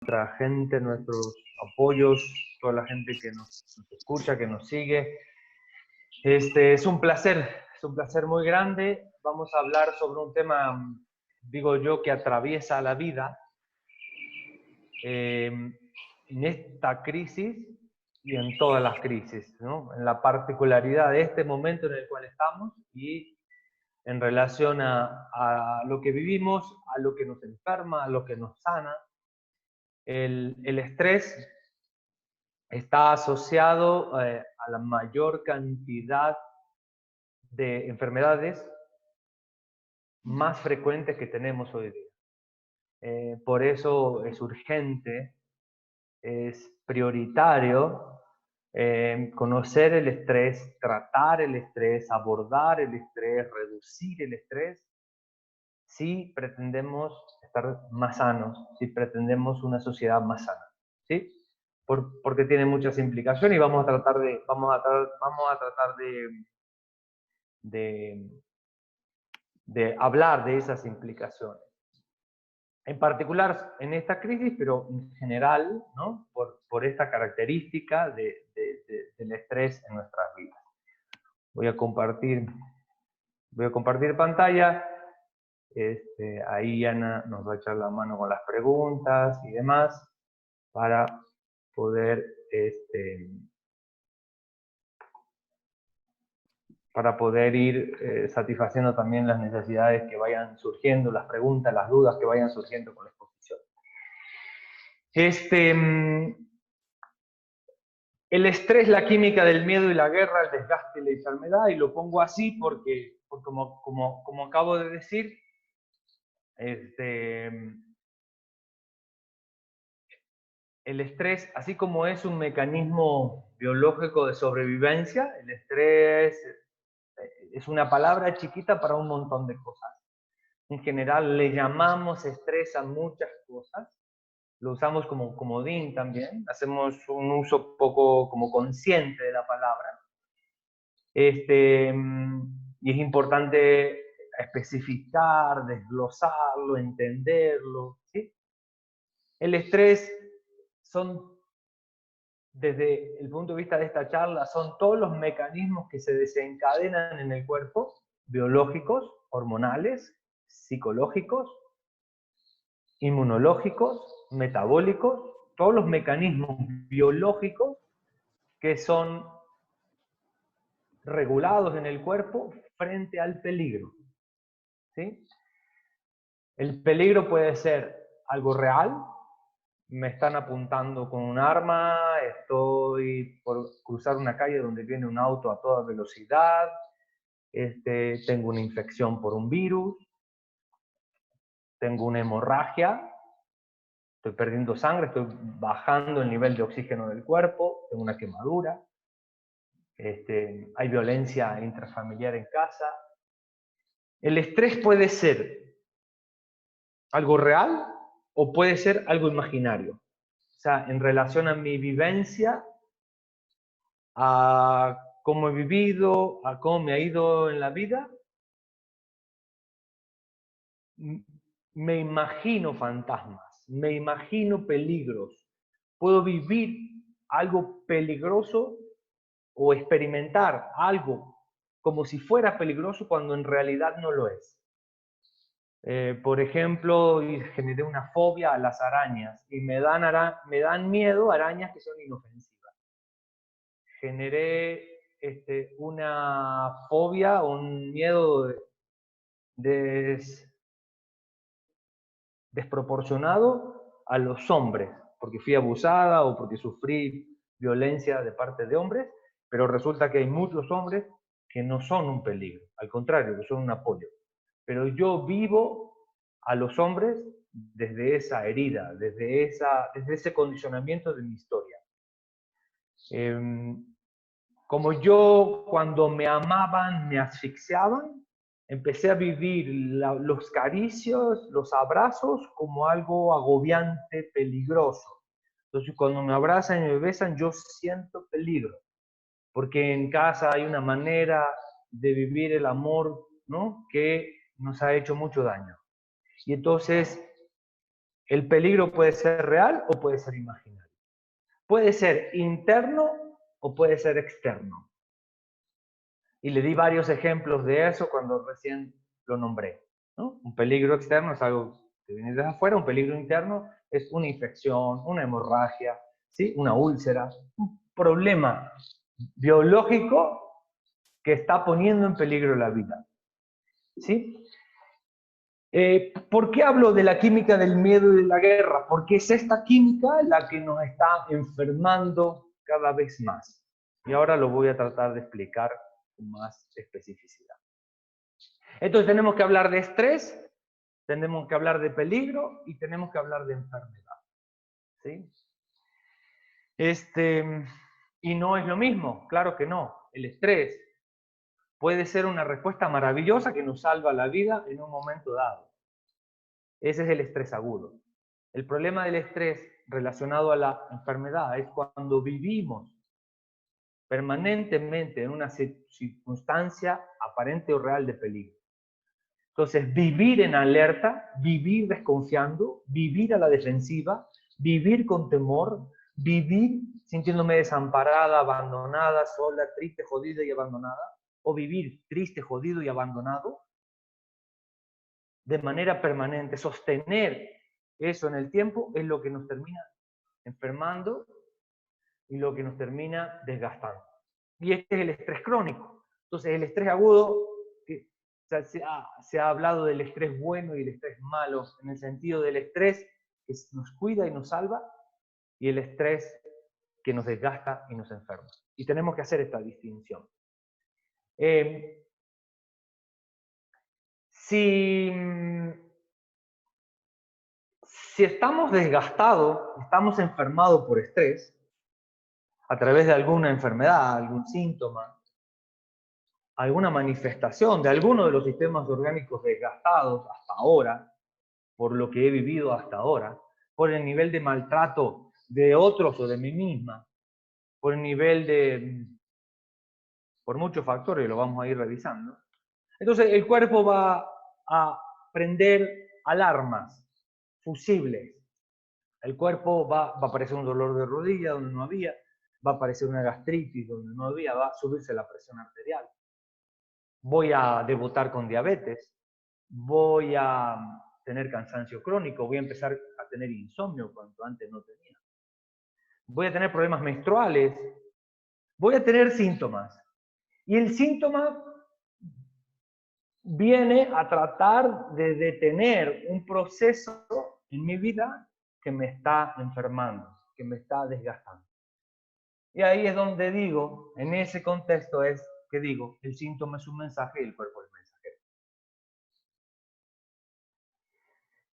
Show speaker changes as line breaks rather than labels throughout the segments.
nuestra gente, nuestros apoyos, toda la gente que nos escucha, que nos sigue. Es un placer muy grande. Vamos a hablar sobre un tema, digo yo, que atraviesa la vida en esta crisis y en todas las crisis, ¿no? En la particularidad de este momento en el cual estamos y en relación a lo que vivimos, a lo que nos enferma, a lo que nos sana. El estrés está asociado a la mayor cantidad de enfermedades más frecuentes que tenemos hoy día. Por eso es urgente, es prioritario conocer el estrés, tratar el estrés, abordar el estrés, reducir el estrés, si pretendemos estar más sanos, si pretendemos una sociedad más sana, ¿sí? Porque tiene muchas implicaciones y vamos a tratar de hablar de esas implicaciones. En particular en esta crisis, pero en general, ¿no? por esta característica del estrés en nuestras vidas. Voy a compartir pantalla. Ahí Ana nos va a echar la mano con las preguntas y demás para poder ir satisfaciendo también las necesidades que vayan surgiendo, las preguntas, las dudas que vayan surgiendo con la exposición. El estrés, la química del miedo y la guerra, el desgaste y la enfermedad, y lo pongo así porque como acabo de decir, el estrés, así como es un mecanismo biológico de sobrevivencia, el estrés es una palabra chiquita para un montón de cosas. En general le llamamos estrés a muchas cosas, lo usamos como comodín también, hacemos un uso poco como consciente de la palabra. Y es importante especificar, desglosarlo, entenderlo, ¿sí? El estrés desde el punto de vista de esta charla, son todos los mecanismos que se desencadenan en el cuerpo, biológicos, hormonales, psicológicos, inmunológicos, metabólicos, todos los mecanismos biológicos que son regulados en el cuerpo frente al peligro, ¿sí? El peligro puede ser algo real, me están apuntando con un arma, estoy por cruzar una calle donde viene un auto a toda velocidad, tengo una infección por un virus, tengo una hemorragia, estoy perdiendo sangre, estoy bajando el nivel de oxígeno del cuerpo, tengo una quemadura, hay violencia intrafamiliar en casa. El estrés puede ser algo real o puede ser algo imaginario. O sea, en relación a mi vivencia, a cómo he vivido, a cómo me ha ido en la vida, me imagino fantasmas, me imagino peligros. Puedo vivir algo peligroso o experimentar algo como si fuera peligroso cuando en realidad no lo es. Por ejemplo, generé una fobia a las arañas y me dan miedo arañas que son inofensivas. Generé una fobia o un miedo desproporcionado a los hombres, porque fui abusada o porque sufrí violencia de parte de hombres, pero resulta que hay muchos hombres que no son un peligro, al contrario, que son un apoyo. Pero yo vivo a los hombres desde esa herida, desde ese condicionamiento de mi historia. Como yo, cuando me amaban, me asfixiaban, empecé a vivir los caricios, los abrazos como algo agobiante, peligroso. Entonces, cuando me abrazan y me besan, yo siento peligro, porque en casa hay una manera de vivir el amor, ¿no?, que nos ha hecho mucho daño. Y entonces, El peligro puede ser real o puede ser imaginario. Puede ser interno o puede ser externo. Y le di varios ejemplos de eso cuando recién lo nombré, ¿no? Un peligro externo es algo que viene desde afuera, un peligro interno es una infección, una hemorragia, ¿sí? Una úlcera, un problema biológico que está poniendo en peligro la vida, ¿sí? ¿Por qué hablo de la química del miedo y de la guerra? Porque es esta química la que nos está enfermando cada vez más. Y ahora lo voy a tratar de explicar con más especificidad. Entonces tenemos que hablar de estrés, tenemos que hablar de peligro y tenemos que hablar de enfermedad, ¿sí? Y no es lo mismo, claro que no. El estrés puede ser una respuesta maravillosa que nos salva la vida en un momento dado. Ese es el estrés agudo. El problema del estrés relacionado a la enfermedad es cuando vivimos permanentemente en una circunstancia aparente o real de peligro. Entonces, vivir en alerta, vivir desconfiando, vivir a la defensiva, vivir con temor, vivir sintiéndome desamparada, abandonada, sola, triste, jodida y abandonada, o vivir triste, jodido y abandonado, de manera permanente, sostener eso en el tiempo es lo que nos termina enfermando y lo que nos termina desgastando. Y este es el estrés crónico. Entonces, el estrés agudo, se ha hablado del estrés bueno y el estrés malo, en el sentido del estrés que nos cuida y nos salva, y el estrés que nos desgasta y nos enferma. Y tenemos que hacer esta distinción. Si estamos desgastados, estamos enfermados por estrés, a través de alguna enfermedad, algún síntoma, alguna manifestación de alguno de los sistemas orgánicos desgastados hasta ahora, por lo que he vivido hasta ahora, por el nivel de maltrato de otros o de mí misma, por el nivel por muchos factores, lo vamos a ir revisando. Entonces el cuerpo va a prender alarmas, fusibles. El cuerpo va a aparecer un dolor de rodilla donde no había, va a aparecer una gastritis donde no había, va a subirse la presión arterial. Voy a debutar con diabetes, voy a tener cansancio crónico, voy a empezar a tener insomnio cuando antes no tenía. Voy a tener problemas menstruales, voy a tener síntomas. Y el síntoma viene a tratar de detener un proceso en mi vida que me está enfermando, que me está desgastando. Y ahí es donde digo, en ese contexto es que digo, el síntoma es un mensaje y el cuerpo es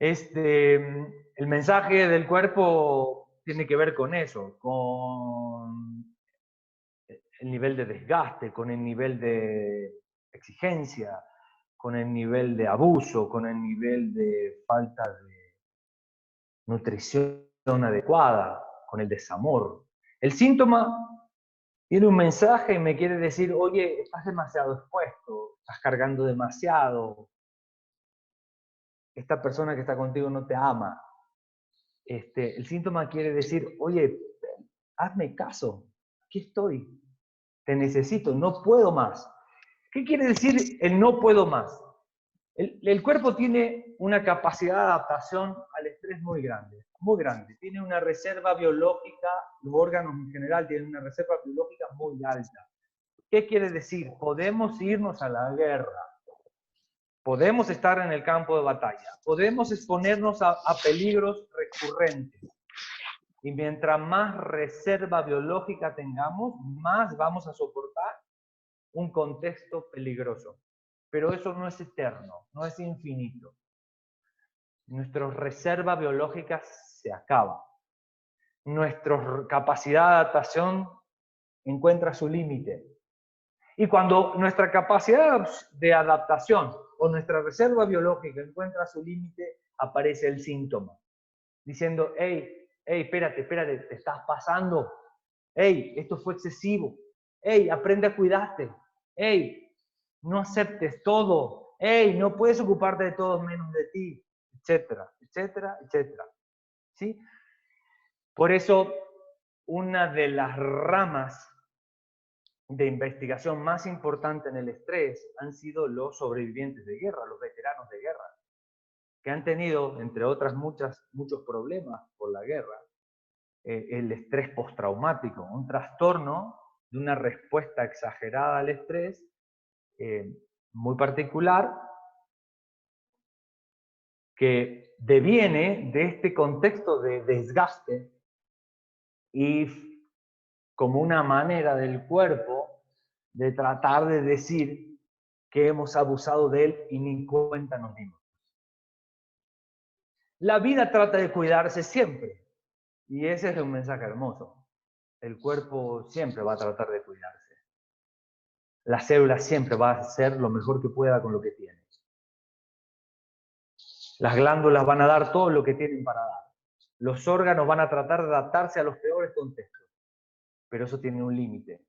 el mensajero. El mensaje del cuerpo tiene que ver con eso, con el nivel de desgaste, con el nivel de exigencia, con el nivel de abuso, con el nivel de falta de nutrición adecuada, con el desamor. El síntoma tiene un mensaje y me quiere decir, oye, estás demasiado expuesto, estás cargando demasiado, esta persona que está contigo no te ama. El síntoma quiere decir, oye, hazme caso, aquí estoy, te necesito, no puedo más. ¿Qué quiere decir el no puedo más? El cuerpo tiene una capacidad de adaptación al estrés muy grande, muy grande. Tiene una reserva biológica, los órganos en general tienen una reserva biológica muy alta. ¿Qué quiere decir? Podemos irnos a la guerra, podemos estar en el campo de batalla, podemos exponernos a peligros recurrentes. Y mientras más reserva biológica tengamos, más vamos a soportar un contexto peligroso. Pero eso no es eterno, no es infinito. Nuestra reserva biológica se acaba. Nuestra capacidad de adaptación encuentra su límite. Y cuando nuestra capacidad de adaptación o nuestra reserva biológica encuentra su límite, aparece el síntoma. Diciendo, hey, espérate, te estás pasando. Hey, esto fue excesivo. Hey, aprende a cuidarte. Hey, no aceptes todo. Hey, no puedes ocuparte de todo menos de ti, etcétera, etcétera, etcétera. ¿sí? Por eso, una de las ramas de investigación más importante en el estrés han sido los sobrevivientes de guerra, los veteranos de guerra, que han tenido, entre otras muchos problemas por la guerra, el estrés postraumático, un trastorno de una respuesta exagerada al estrés, muy particular, que deviene de este contexto de desgaste y como una manera del cuerpo de tratar de decir que hemos abusado de él y ni cuenta nos dimos. La vida trata de cuidarse siempre, y ese es un mensaje hermoso. El cuerpo siempre va a tratar de cuidarse. La célula siempre va a hacer lo mejor que pueda con lo que tiene. Las glándulas van a dar todo lo que tienen para dar. Los órganos van a tratar de adaptarse a los peores contextos, pero eso tiene un límite.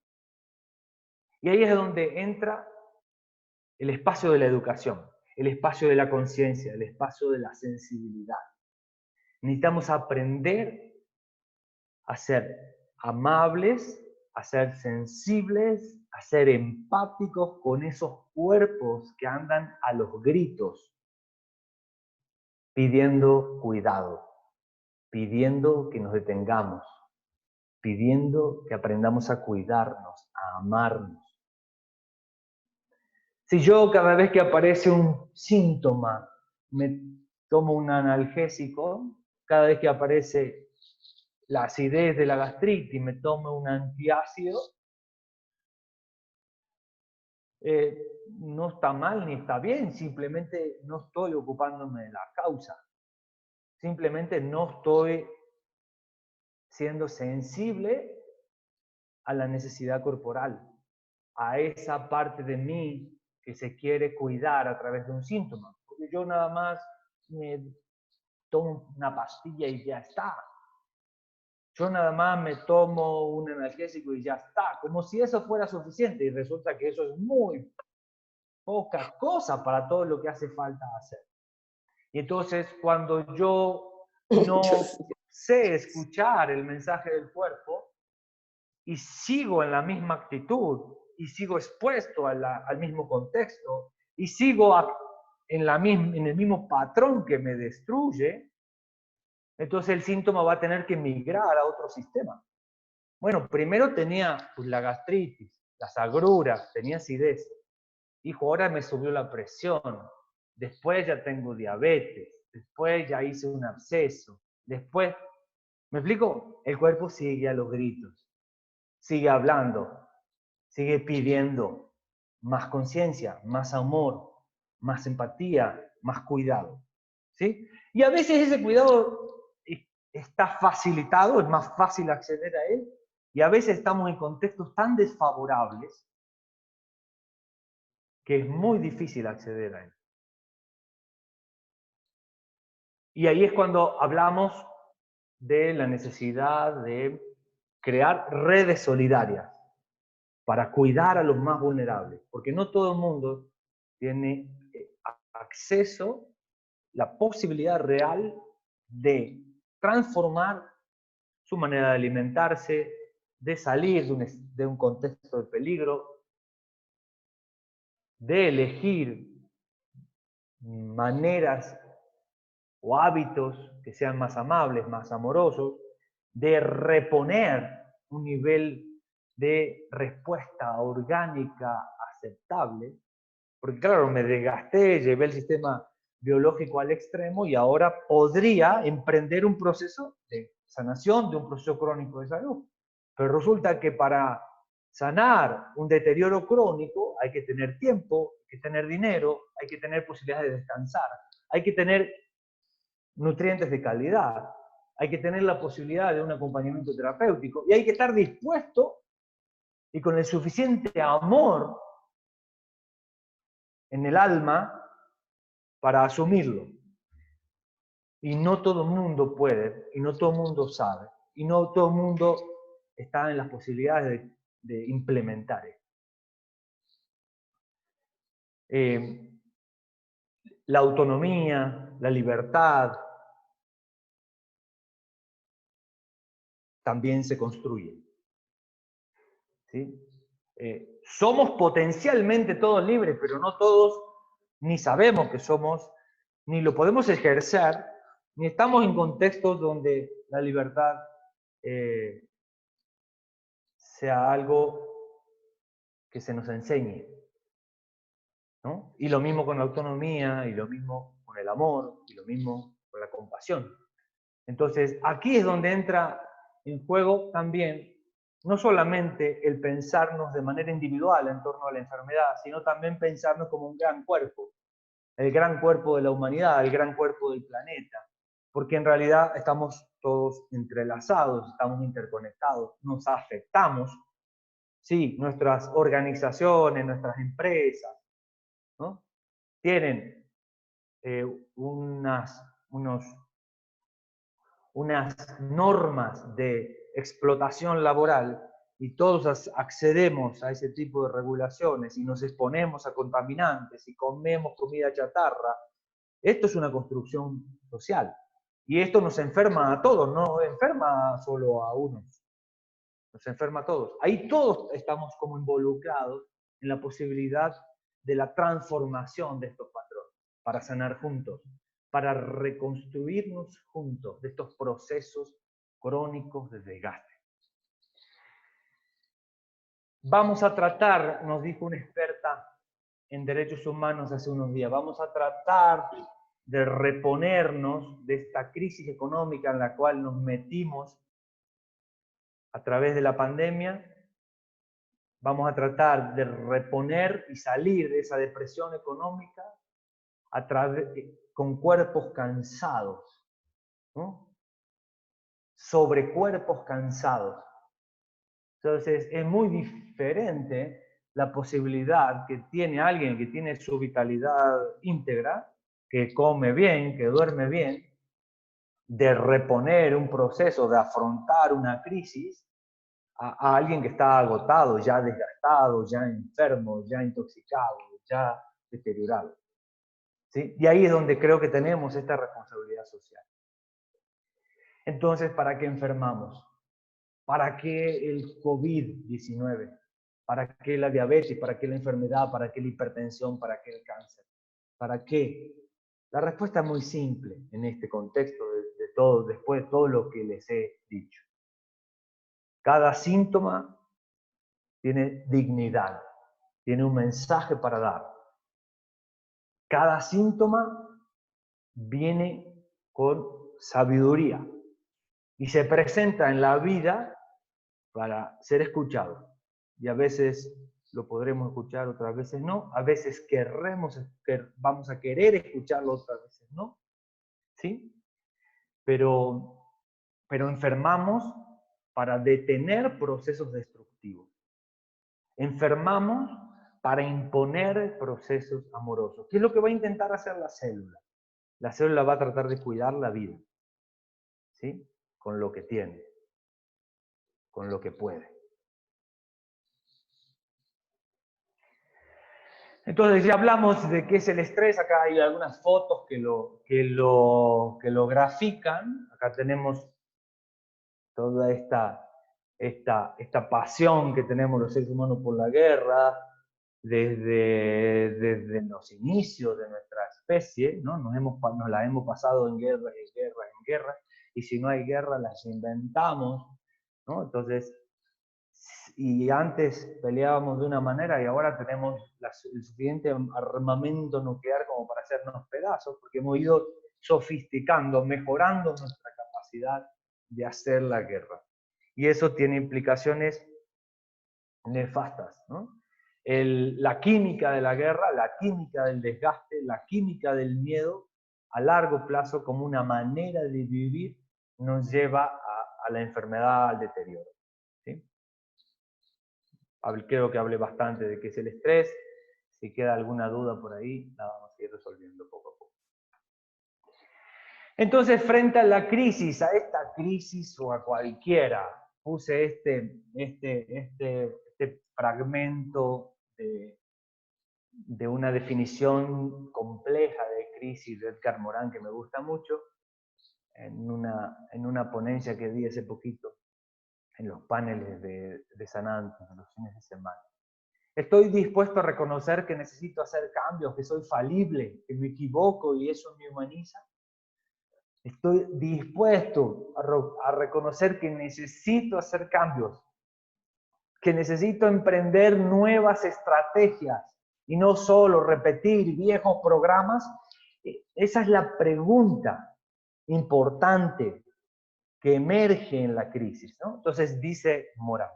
Y ahí es donde entra el espacio de la educación, el espacio de la conciencia, el espacio de la sensibilidad. Necesitamos aprender a ser amables, a ser sensibles, a ser empáticos con esos cuerpos que andan a los gritos, pidiendo cuidado, pidiendo que nos detengamos, pidiendo que aprendamos a cuidarnos, a amarnos. Si yo cada vez que aparece un síntoma me tomo un analgésico, cada vez que aparece la acidez de la gastritis me tomo un antiácido, no está mal ni está bien, simplemente no estoy ocupándome de la causa. Simplemente no estoy siendo sensible a la necesidad corporal, a esa parte de mí que se quiere cuidar a través de un síntoma. Porque yo nada más me tomo una pastilla y ya está. Yo nada más me tomo un analgésico y ya está. Como si eso fuera suficiente, y resulta que eso es muy poca cosa para todo lo que hace falta hacer. Y entonces, cuando yo no sé escuchar el mensaje del cuerpo y sigo en la misma actitud y sigo expuesto al mismo contexto y sigo en el mismo patrón que me destruye, entonces el síntoma va a tener que migrar a otro sistema. Bueno, primero tenía pues, la gastritis, las agruras, tenía acidez. Dijo, ahora me subió la presión, después ya tengo diabetes, después ya hice un absceso, después, ¿me explico? El cuerpo sigue a los gritos, sigue hablando, sigue pidiendo más conciencia, más amor, más empatía, más cuidado, ¿sí? Y a veces ese cuidado está facilitado, es más fácil acceder a él, y a veces estamos en contextos tan desfavorables que es muy difícil acceder a él. Y ahí es cuando hablamos de la necesidad de crear redes solidarias para cuidar a los más vulnerables, porque no todo el mundo tiene acceso, la posibilidad real de transformar su manera de alimentarse, de salir de un contexto de peligro, de elegir maneras o hábitos que sean más amables, más amorosos, de reponer un nivel de respuesta orgánica aceptable, porque claro, me desgasté, llevé el sistema biológico al extremo y ahora podría emprender un proceso de sanación de un proceso crónico de salud. Pero resulta que para sanar un deterioro crónico hay que tener tiempo, hay que tener dinero, hay que tener posibilidades de descansar, hay que tener nutrientes de calidad, hay que tener la posibilidad de un acompañamiento terapéutico y hay que estar dispuesto y con el suficiente amor en el alma para asumirlo. Y no todo el mundo puede, y no todo el mundo sabe, y no todo el mundo está en las posibilidades de implementar esto. La autonomía, la libertad, también se construyen. ¿Sí? Somos potencialmente todos libres, pero no todos ni sabemos que somos, ni lo podemos ejercer, ni estamos en contextos donde la libertad sea algo que se nos enseñe, ¿no? Y lo mismo con la autonomía, y lo mismo con el amor, y lo mismo con la compasión. Entonces, aquí es donde entra en juego también no solamente el pensarnos de manera individual en torno a la enfermedad, sino también pensarnos como un gran cuerpo, el gran cuerpo de la humanidad, el gran cuerpo del planeta, porque en realidad estamos todos entrelazados, estamos interconectados, nos afectamos, sí, nuestras organizaciones, nuestras empresas, ¿no? Tienen unas normas de explotación laboral y todos accedemos a ese tipo de regulaciones y nos exponemos a contaminantes y comemos comida chatarra, esto es una construcción social. Y esto nos enferma a todos, no enferma solo a unos, nos enferma a todos. Ahí todos estamos como involucrados en la posibilidad de la transformación de estos patrones, para sanar juntos, para reconstruirnos juntos de estos procesos crónicos de desgaste. Vamos a tratar, nos dijo una experta en derechos humanos hace unos días, vamos a tratar de reponernos de esta crisis económica en la cual nos metimos a través de la pandemia. Vamos a tratar de reponer y salir de esa depresión económica a través, con cuerpos cansados, ¿no? Sobre cuerpos cansados. Entonces, es muy diferente la posibilidad que tiene alguien que tiene su vitalidad íntegra, que come bien, que duerme bien, de reponer un proceso, de afrontar una crisis, a alguien que está agotado, ya desgastado, ya enfermo, ya intoxicado, ya deteriorado. ¿Sí? Y ahí es donde creo que tenemos esta responsabilidad social. Entonces, ¿para qué enfermamos? ¿Para qué el COVID-19? ¿Para qué la diabetes? ¿Para qué la enfermedad? ¿Para qué la hipertensión? ¿Para qué el cáncer? ¿Para qué? La respuesta es muy simple en este contexto de todo, después de todo lo que les he dicho. Cada síntoma tiene dignidad, tiene un mensaje para dar. Cada síntoma viene con sabiduría y se presenta en la vida para ser escuchado. Y a veces lo podremos escuchar, otras veces no. A veces vamos a querer escucharlo, otras veces no. ¿Sí? Pero enfermamos para detener procesos destructivos. Enfermamos para imponer procesos amorosos. ¿Qué es lo que va a intentar hacer la célula? La célula va a tratar de cuidar la vida, ¿sí? Con lo que tiene, con lo que puede. Entonces, ya hablamos de qué es el estrés. Acá hay algunas fotos que lo grafican. Acá tenemos toda esta pasión que tenemos los seres humanos por la guerra, desde los inicios de nuestra especie, ¿no? Nos la hemos pasado en guerra, en guerra, en guerra, y si no hay guerra las inventamos, ¿no? Entonces, y antes peleábamos de una manera y ahora tenemos el suficiente armamento nuclear como para hacernos pedazos, porque hemos ido sofisticando, mejorando nuestra capacidad de hacer la guerra. Y eso tiene implicaciones nefastas, ¿no? La química de la guerra, la química del desgaste, la química del miedo, a largo plazo, como una manera de vivir, nos lleva a la enfermedad, al deterioro. ¿Sí? Creo que hablé bastante de qué es el estrés. Si queda alguna duda por ahí, la vamos a ir resolviendo poco a poco. Entonces, frente a la crisis, a esta crisis o a cualquiera, puse este fragmento de una definición compleja de crisis de Edgar Morin que me gusta mucho, en una ponencia que di hace poquito. en los paneles de Sanantes, en los fines de semana. Estoy dispuesto a reconocer que necesito hacer cambios, que soy falible, que me equivoco y eso me humaniza. Estoy dispuesto a reconocer que necesito hacer cambios, que necesito emprender nuevas estrategias y no solo repetir viejos programas. Esa es la pregunta importante que emerge en la crisis, ¿no? Entonces dice Morán,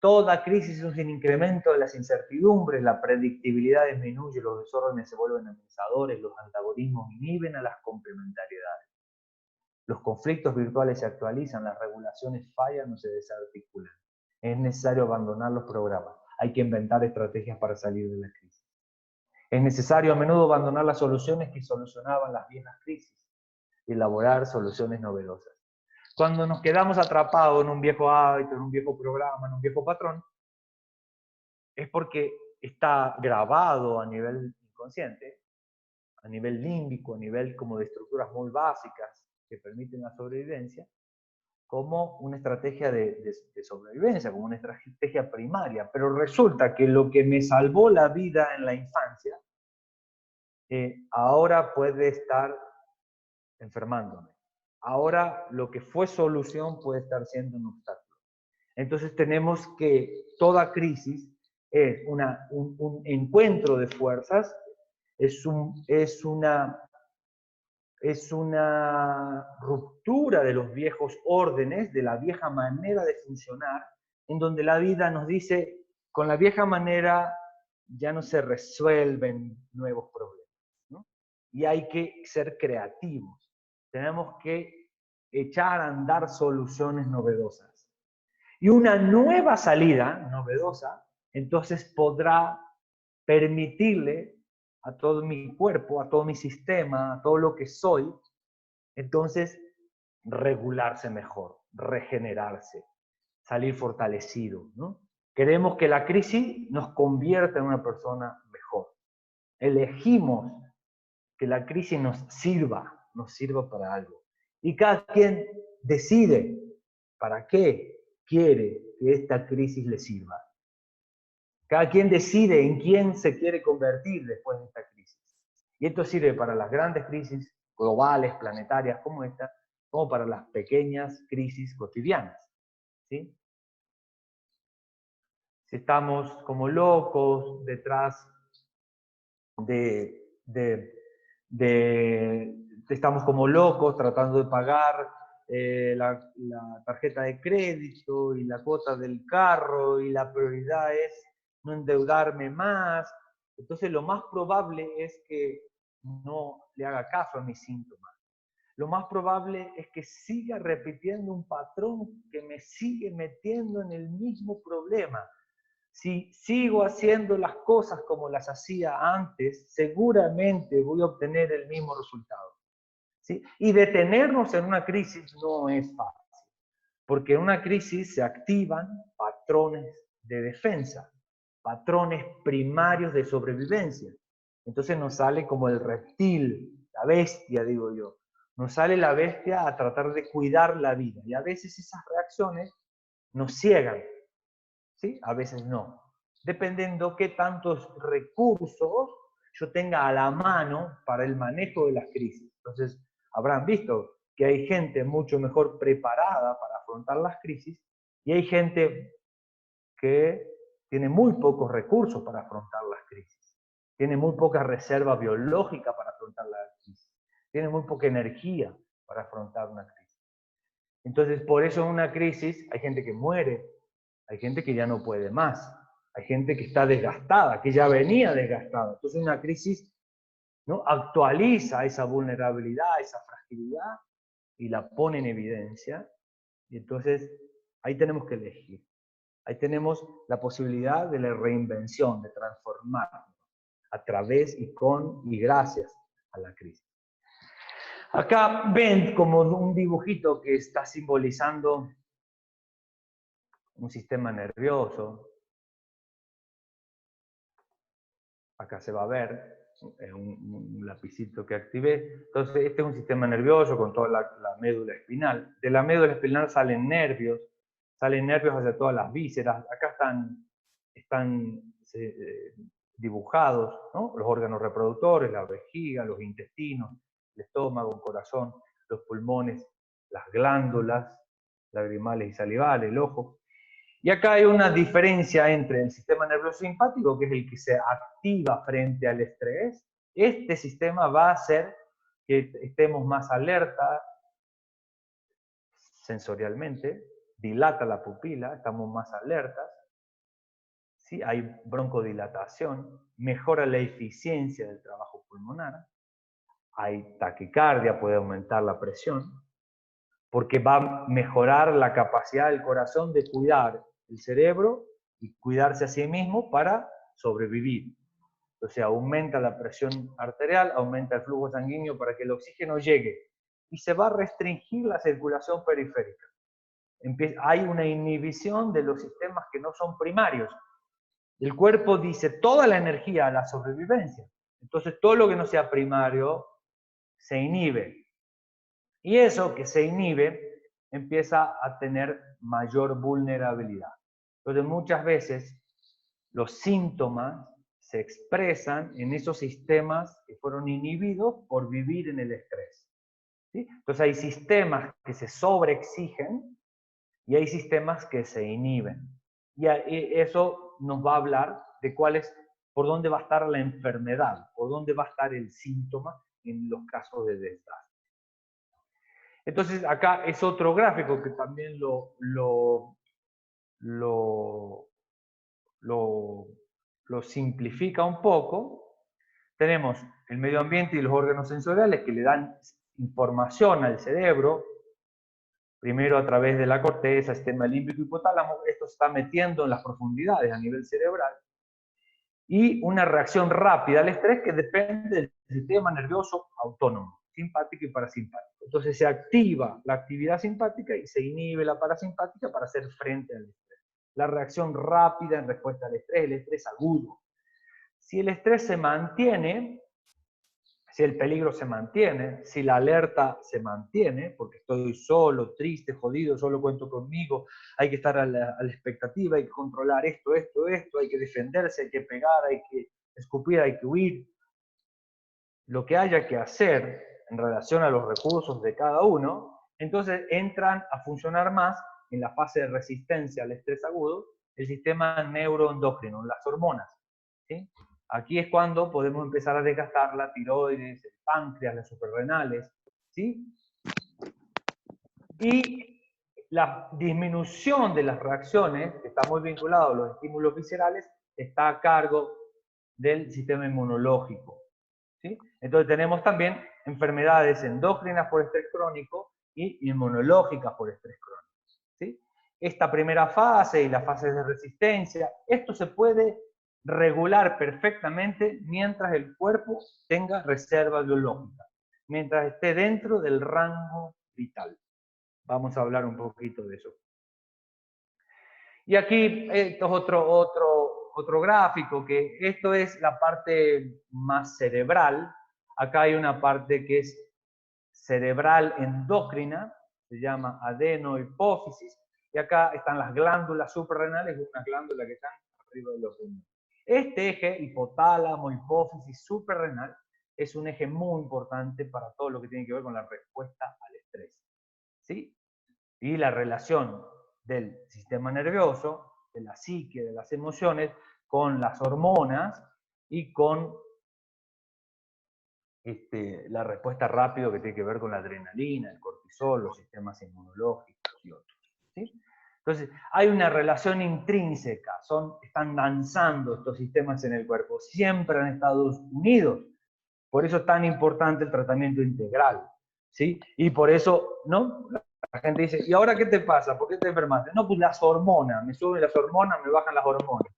toda crisis es un incremento de las incertidumbres, la predictibilidad disminuye, los desórdenes se vuelven amenazadores, los antagonismos inhiben a las complementariedades. Los conflictos virtuales se actualizan, las regulaciones fallan o se desarticulan. Es necesario abandonar los programas. Hay que inventar estrategias para salir de la crisis. Es necesario a menudo abandonar las soluciones que solucionaban las viejas crisis y elaborar soluciones novedosas. Cuando nos quedamos atrapados en un viejo hábito, en un viejo programa, en un viejo patrón, es porque está grabado a nivel inconsciente, a nivel límbico, a nivel como de estructuras muy básicas que permiten la sobrevivencia, como una estrategia de sobrevivencia, como una estrategia primaria. Pero resulta que lo que me salvó la vida en la infancia, ahora puede estar enfermándome. Ahora lo que fue solución puede estar siendo un obstáculo. Entonces tenemos que toda crisis es un encuentro de fuerzas, es una ruptura de los viejos órdenes, de la vieja manera de funcionar, en donde la vida nos dice, con la vieja manera ya no se resuelven nuevos problemas, ¿no? Y hay que ser creativos. Tenemos que echar a andar soluciones novedosas. Y una nueva salida novedosa, entonces podrá permitirle a todo mi cuerpo, a todo mi sistema, a todo lo que soy, entonces regularse mejor, regenerarse, salir fortalecido, ¿no? Queremos que la crisis nos convierta en una persona mejor. Elegimos que la crisis nos sirva para algo. Y cada quien decide para qué quiere que esta crisis le sirva. Cada quien decide en quién se quiere convertir después de esta crisis. Y esto sirve para las grandes crisis globales, planetarias como esta, como para las pequeñas crisis cotidianas, ¿sí? Si estamos como locos detrás estamos como locos tratando de pagar la tarjeta de crédito y la cuota del carro y la prioridad es no endeudarme más, entonces lo más probable es que no le haga caso a mis síntomas. Lo más probable es que siga repitiendo un patrón que me sigue metiendo en el mismo problema. Si sigo haciendo las cosas como las hacía antes, seguramente voy a obtener el mismo resultado, ¿sí? Y detenernos en una crisis no es fácil, porque en una crisis se activan patrones de defensa, patrones primarios de sobrevivencia. Entonces nos sale como el reptil, la bestia, digo yo. Nos sale la bestia a tratar de cuidar la vida. Y a veces esas reacciones nos ciegan, ¿sí? A veces no. Dependiendo qué tantos recursos yo tenga a la mano para el manejo de las crisis. Entonces, habrán visto que hay gente mucho mejor preparada para afrontar las crisis y hay gente que tiene muy pocos recursos para afrontar las crisis. Tiene muy poca reserva biológica para afrontar la crisis. Tiene muy poca energía para afrontar una crisis. Entonces, por eso en una crisis hay gente que muere, hay gente que ya no puede más, hay gente que está desgastada, que ya venía desgastada. Entonces una crisis, ¿no?, actualiza esa vulnerabilidad, esa fragilidad y la pone en evidencia. Y entonces ahí tenemos que elegir. Ahí tenemos la posibilidad de la reinvención, de transformarnos a través y con y gracias a la crisis. Acá ven como un dibujito que está simbolizando un sistema nervioso. Acá se va a ver un lapicito que activé. Entonces, este es un sistema nervioso con toda la médula espinal. De la médula espinal salen nervios. salen nervios hacia todas las vísceras, acá están dibujados, ¿no? Los órganos reproductores, la vejiga, los intestinos, el estómago, el corazón, los pulmones, las glándulas lagrimales y salivales, el ojo. Y acá hay una diferencia entre el sistema nervioso simpático, que es el que se activa frente al estrés. Este sistema va a hacer que estemos más alerta sensorialmente, dilata la pupila, estamos más alertas, ¿sí? Hay broncodilatación, mejora la eficiencia del trabajo pulmonar, hay taquicardia, puede aumentar la presión, porque va a mejorar la capacidad del corazón de cuidar el cerebro y cuidarse a sí mismo para sobrevivir. O sea, aumenta la presión arterial, aumenta el flujo sanguíneo para que el oxígeno llegue y se va a restringir la circulación periférica. Hay una inhibición de los sistemas que no son primarios. El cuerpo dice toda la energía a la sobrevivencia. Entonces todo lo que no sea primario se inhibe. Y eso que se inhibe empieza a tener mayor vulnerabilidad. Entonces muchas veces los síntomas se expresan en esos sistemas que fueron inhibidos por vivir en el estrés. ¿Sí? Entonces hay sistemas que se sobreexigen y hay sistemas que se inhiben. Y eso nos va a hablar de por dónde va a estar la enfermedad, por dónde va a estar el síntoma en los casos de desastre. Entonces acá es otro gráfico que también lo simplifica un poco. Tenemos el medio ambiente y los órganos sensoriales que le dan información al cerebro, primero a través de la corteza, sistema límbico, hipotálamo. Esto se está metiendo en las profundidades a nivel cerebral. Y una reacción rápida al estrés que depende del sistema nervioso autónomo, simpático y parasimpático. Entonces se activa la actividad simpática y se inhibe la parasimpática para hacer frente al estrés. La reacción rápida en respuesta al estrés, el estrés agudo. Si el estrés se mantiene, si el peligro se mantiene, si la alerta se mantiene, porque estoy solo, triste, jodido, solo cuento conmigo, hay que estar a la expectativa, hay que controlar esto, hay que defenderse, hay que pegar, hay que escupir, hay que huir. Lo que haya que hacer en relación a los recursos de cada uno, entonces entran a funcionar más en la fase de resistencia al estrés agudo el sistema neuroendocrino, las hormonas, ¿sí? Aquí es cuando podemos empezar a desgastar la tiroides, el páncreas, las suprarrenales, ¿sí? Y la disminución de las reacciones, que está muy vinculado a los estímulos viscerales, está a cargo del sistema inmunológico, ¿sí? Entonces tenemos también enfermedades endócrinas por estrés crónico y inmunológicas por estrés crónico, ¿sí? Esta primera fase y las fases de resistencia, esto se puede regular perfectamente mientras el cuerpo tenga reserva biológica, mientras esté dentro del rango vital. Vamos a hablar un poquito de eso. Y aquí esto es otro gráfico, que esto es la parte más cerebral. Acá hay una parte que es cerebral endocrina, se llama adenohipófisis, y acá están las glándulas suprarrenales, unas glándulas que están arriba de los riñones. Este eje, hipotálamo, hipófisis, suprarrenal, es un eje muy importante para todo lo que tiene que ver con la respuesta al estrés, ¿sí? Y la relación del sistema nervioso, de la psique, de las emociones, con las hormonas y con la respuesta rápida que tiene que ver con la adrenalina, el cortisol, los sistemas inmunológicos y otros, ¿sí? Entonces, hay una relación intrínseca, están danzando estos sistemas en el cuerpo, siempre han estado unidos. Por eso es tan importante el tratamiento integral, ¿sí? Y por eso, ¿no? La gente dice, ¿y ahora qué te pasa? ¿Por qué te enfermaste? No, pues las hormonas, me suben las hormonas, me bajan las hormonas.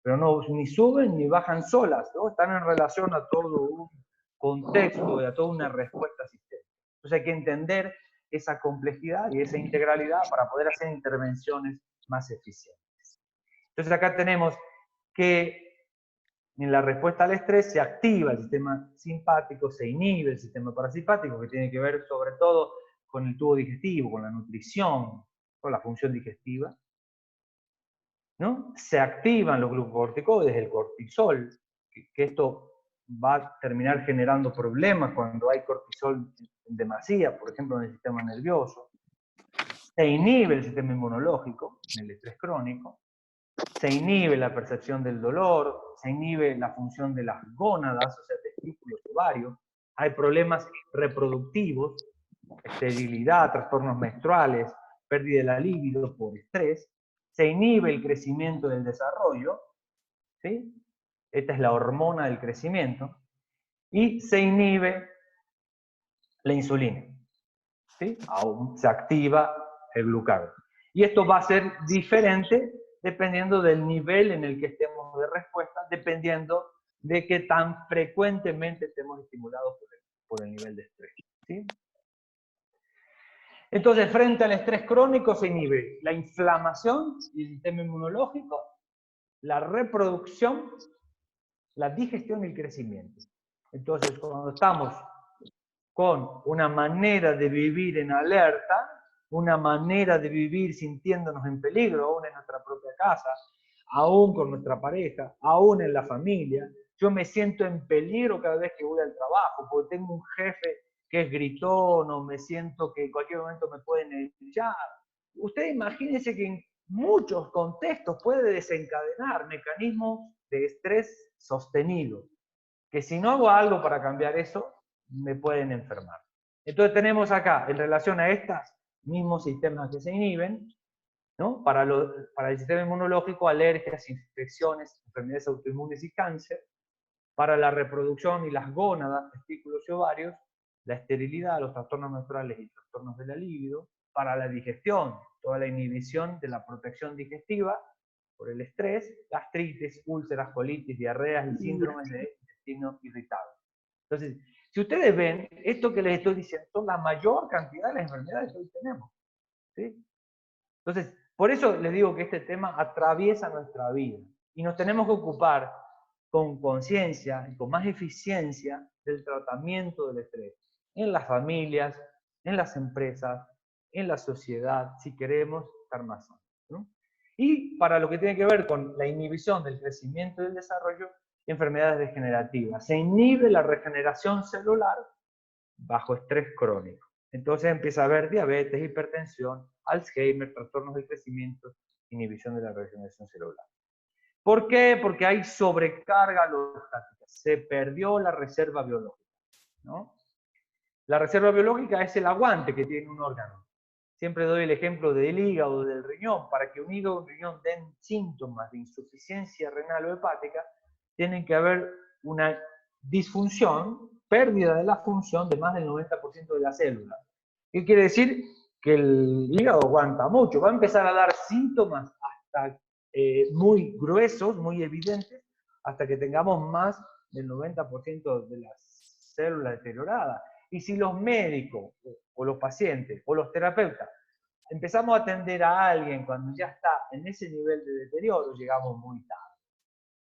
Pero no, ni suben ni bajan solas, ¿no? Están en relación a todo un contexto y a toda una respuesta sistémica. Entonces hay que entender esa complejidad y esa integralidad para poder hacer intervenciones más eficientes. Entonces acá tenemos que en la respuesta al estrés se activa el sistema simpático, se inhibe el sistema parasimpático, que tiene que ver sobre todo con el tubo digestivo, con la nutrición, o la función digestiva, ¿no? Se activan los glucocorticoides, el cortisol, que esto va a terminar generando problemas cuando hay cortisol en demasía, por ejemplo, en el sistema nervioso. Se inhibe el sistema inmunológico en el estrés crónico, se inhibe la percepción del dolor, se inhibe la función de las gónadas, o sea, testículos, ovarios, hay problemas reproductivos, esterilidad, trastornos menstruales, pérdida de la libido por estrés, se inhibe el crecimiento del desarrollo, ¿sí? Esta es la hormona del crecimiento, y se inhibe la insulina, ¿sí? Aún se activa el glucagón. Y esto va a ser diferente dependiendo del nivel en el que estemos de respuesta, dependiendo de qué tan frecuentemente estemos estimulados por el nivel de estrés, ¿sí? Entonces, frente al estrés crónico se inhibe la inflamación y el sistema inmunológico, la reproducción, la digestión y el crecimiento. Entonces, cuando estamos con una manera de vivir en alerta, una manera de vivir sintiéndonos en peligro, aún en nuestra propia casa, aún con nuestra pareja, aún en la familia, yo me siento en peligro cada vez que voy al trabajo, porque tengo un jefe que es gritón, o me siento que en cualquier momento me pueden echar. Usted imagínese que en muchos contextos puede desencadenar mecanismos de estrés sostenido, que si no hago algo para cambiar eso, me pueden enfermar. Entonces tenemos acá, en relación a estos mismos sistemas que se inhiben, ¿no? Para el sistema inmunológico, alergias, infecciones, enfermedades autoinmunes y cáncer. Para la reproducción y las gónadas, testículos y ovarios, la esterilidad, los trastornos menstruales y trastornos de la libido. Para la digestión, toda la inhibición de la protección digestiva por el estrés, gastritis, úlceras, colitis, diarreas y síndromes de intestino irritable. Entonces, si ustedes ven, esto que les estoy diciendo son la mayor cantidad de las enfermedades que hoy tenemos, ¿sí? Entonces, por eso les digo que este tema atraviesa nuestra vida y nos tenemos que ocupar con conciencia y con más eficiencia del tratamiento del estrés en las familias, en las empresas, en la sociedad, si queremos estar más sanos, ¿no? Y para lo que tiene que ver con la inhibición del crecimiento y del desarrollo, enfermedades degenerativas. Se inhibe la regeneración celular bajo estrés crónico. Entonces empieza a haber diabetes, hipertensión, Alzheimer, trastornos del crecimiento, inhibición de la regeneración celular. ¿Por qué? Porque hay sobrecarga alostática. Se perdió la reserva biológica, ¿no? La reserva biológica es el aguante que tiene un órgano. Siempre doy el ejemplo del hígado, del riñón. Para que un hígado o un riñón den síntomas de insuficiencia renal o hepática, tienen que haber una disfunción, pérdida de la función de más del 90% de las células. ¿Qué quiere decir? Que el hígado aguanta mucho. Va a empezar a dar síntomas hasta muy gruesos, muy evidentes, hasta que tengamos más del 90% de las células deterioradas. Y si los médicos, o los pacientes, o los terapeutas, empezamos a atender a alguien cuando ya está en ese nivel de deterioro, llegamos muy tarde.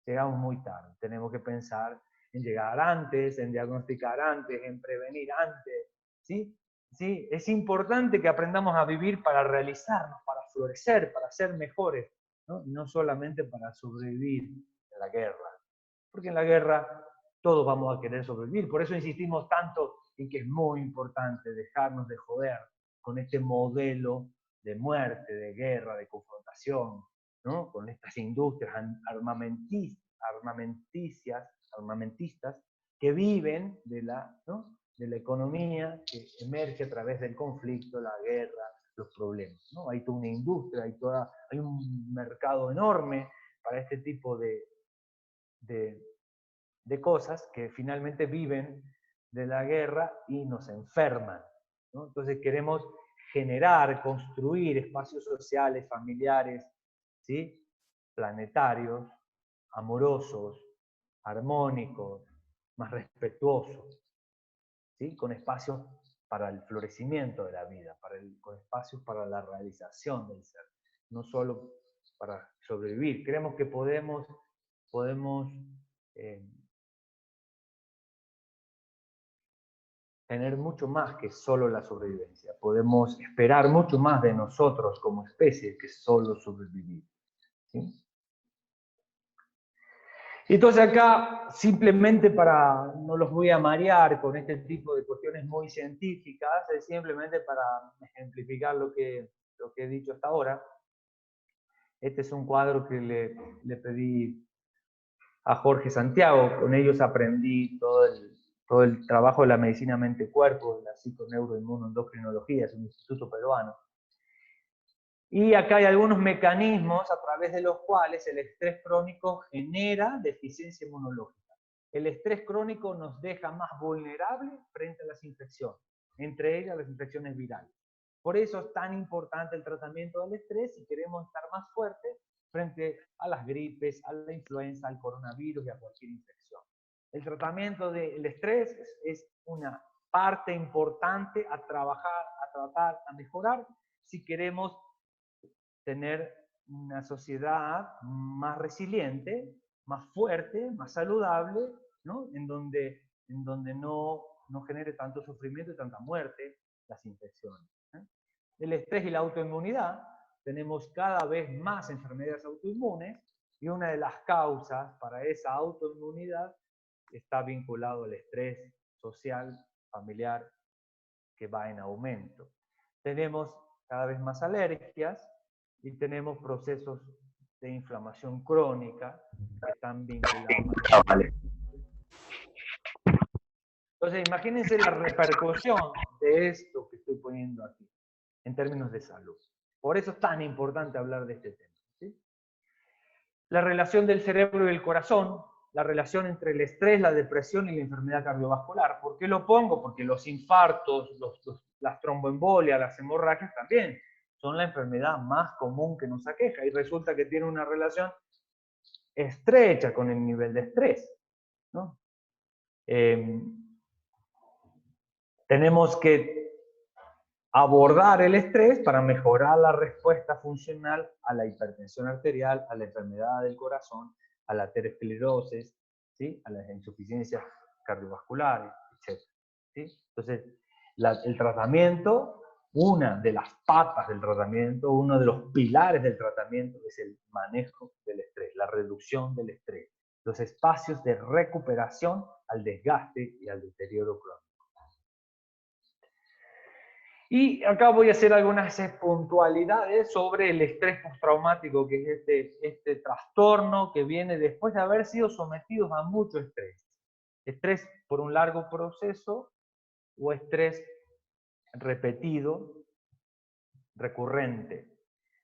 Llegamos muy tarde. Tenemos que pensar en llegar antes, en diagnosticar antes, en prevenir antes, ¿sí? ¿Sí? Es importante que aprendamos a vivir para realizarnos, para florecer, para ser mejores, ¿no? Y no solamente para sobrevivir en la guerra. Porque en la guerra todos vamos a querer sobrevivir. Por eso insistimos tanto en que es muy importante dejarnos de joder con este modelo de muerte, de guerra, de confrontación, ¿no? Con estas industrias armamentistas que viven de la, ¿no? de la economía que emerge a través del conflicto, la guerra, los problemas, ¿no? Hay toda una industria, hay un mercado enorme para este tipo de cosas que finalmente viven de la guerra y nos enferman, ¿no? Entonces queremos generar, construir espacios sociales, familiares, ¿sí? Planetarios, amorosos, armónicos, más respetuosos, ¿sí? Con espacios para el florecimiento de la vida, con espacios para la realización del ser, no solo para sobrevivir. Creemos que podemos eh, tener mucho más que solo la sobrevivencia. Podemos esperar mucho más de nosotros como especie que solo sobrevivir. ¿Sí? Entonces acá, simplemente no los voy a marear con este tipo de cuestiones muy científicas, es simplemente para ejemplificar lo que he dicho hasta ahora. Este es un cuadro que le pedí a Jorge Santiago, con ellos aprendí todo el trabajo de la medicina mente-cuerpo, de la psiconeuroinmunoendocrinología, es un instituto peruano. Y acá hay algunos mecanismos a través de los cuales el estrés crónico genera deficiencia inmunológica. El estrés crónico nos deja más vulnerables frente a las infecciones, entre ellas las infecciones virales. Por eso es tan importante el tratamiento del estrés si queremos estar más fuertes frente a las gripes, a la influenza, al coronavirus y a cualquier infección. El tratamiento del estrés es una parte importante a trabajar, a tratar, a mejorar si queremos tener una sociedad más resiliente, más fuerte, más saludable, ¿no? En donde no genere tanto sufrimiento y tanta muerte las infecciones. El estrés y la autoinmunidad, tenemos cada vez más enfermedades autoinmunes y una de las causas para esa autoinmunidad está vinculado al estrés social, familiar, que va en aumento. Tenemos cada vez más alergias, y tenemos procesos de inflamación crónica que están vinculados a la. Entonces, imagínense la repercusión de esto que estoy poniendo aquí, en términos de salud. Por eso es tan importante hablar de este tema. ¿Sí? La relación del cerebro y el corazón, la relación entre el estrés, la depresión y la enfermedad cardiovascular. ¿Por qué lo pongo? Porque los infartos, las tromboembolias, las hemorragias también son la enfermedad más común que nos aqueja y resulta que tiene una relación estrecha con el nivel de estrés, ¿no? Tenemos que abordar el estrés para mejorar la respuesta funcional a la hipertensión arterial, a la enfermedad del corazón, a la aterosclerosis, ¿sí? A las insuficiencias cardiovasculares, etc. ¿Sí? Entonces, el tratamiento, una de las patas del tratamiento, uno de los pilares del tratamiento es el manejo del estrés, la reducción del estrés, los espacios de recuperación al desgaste y al deterioro crónico. Y acá voy a hacer algunas puntualidades sobre el estrés postraumático, que es este trastorno que viene después de haber sido sometidos a mucho estrés. Estrés por un largo proceso o estrés repetido, recurrente,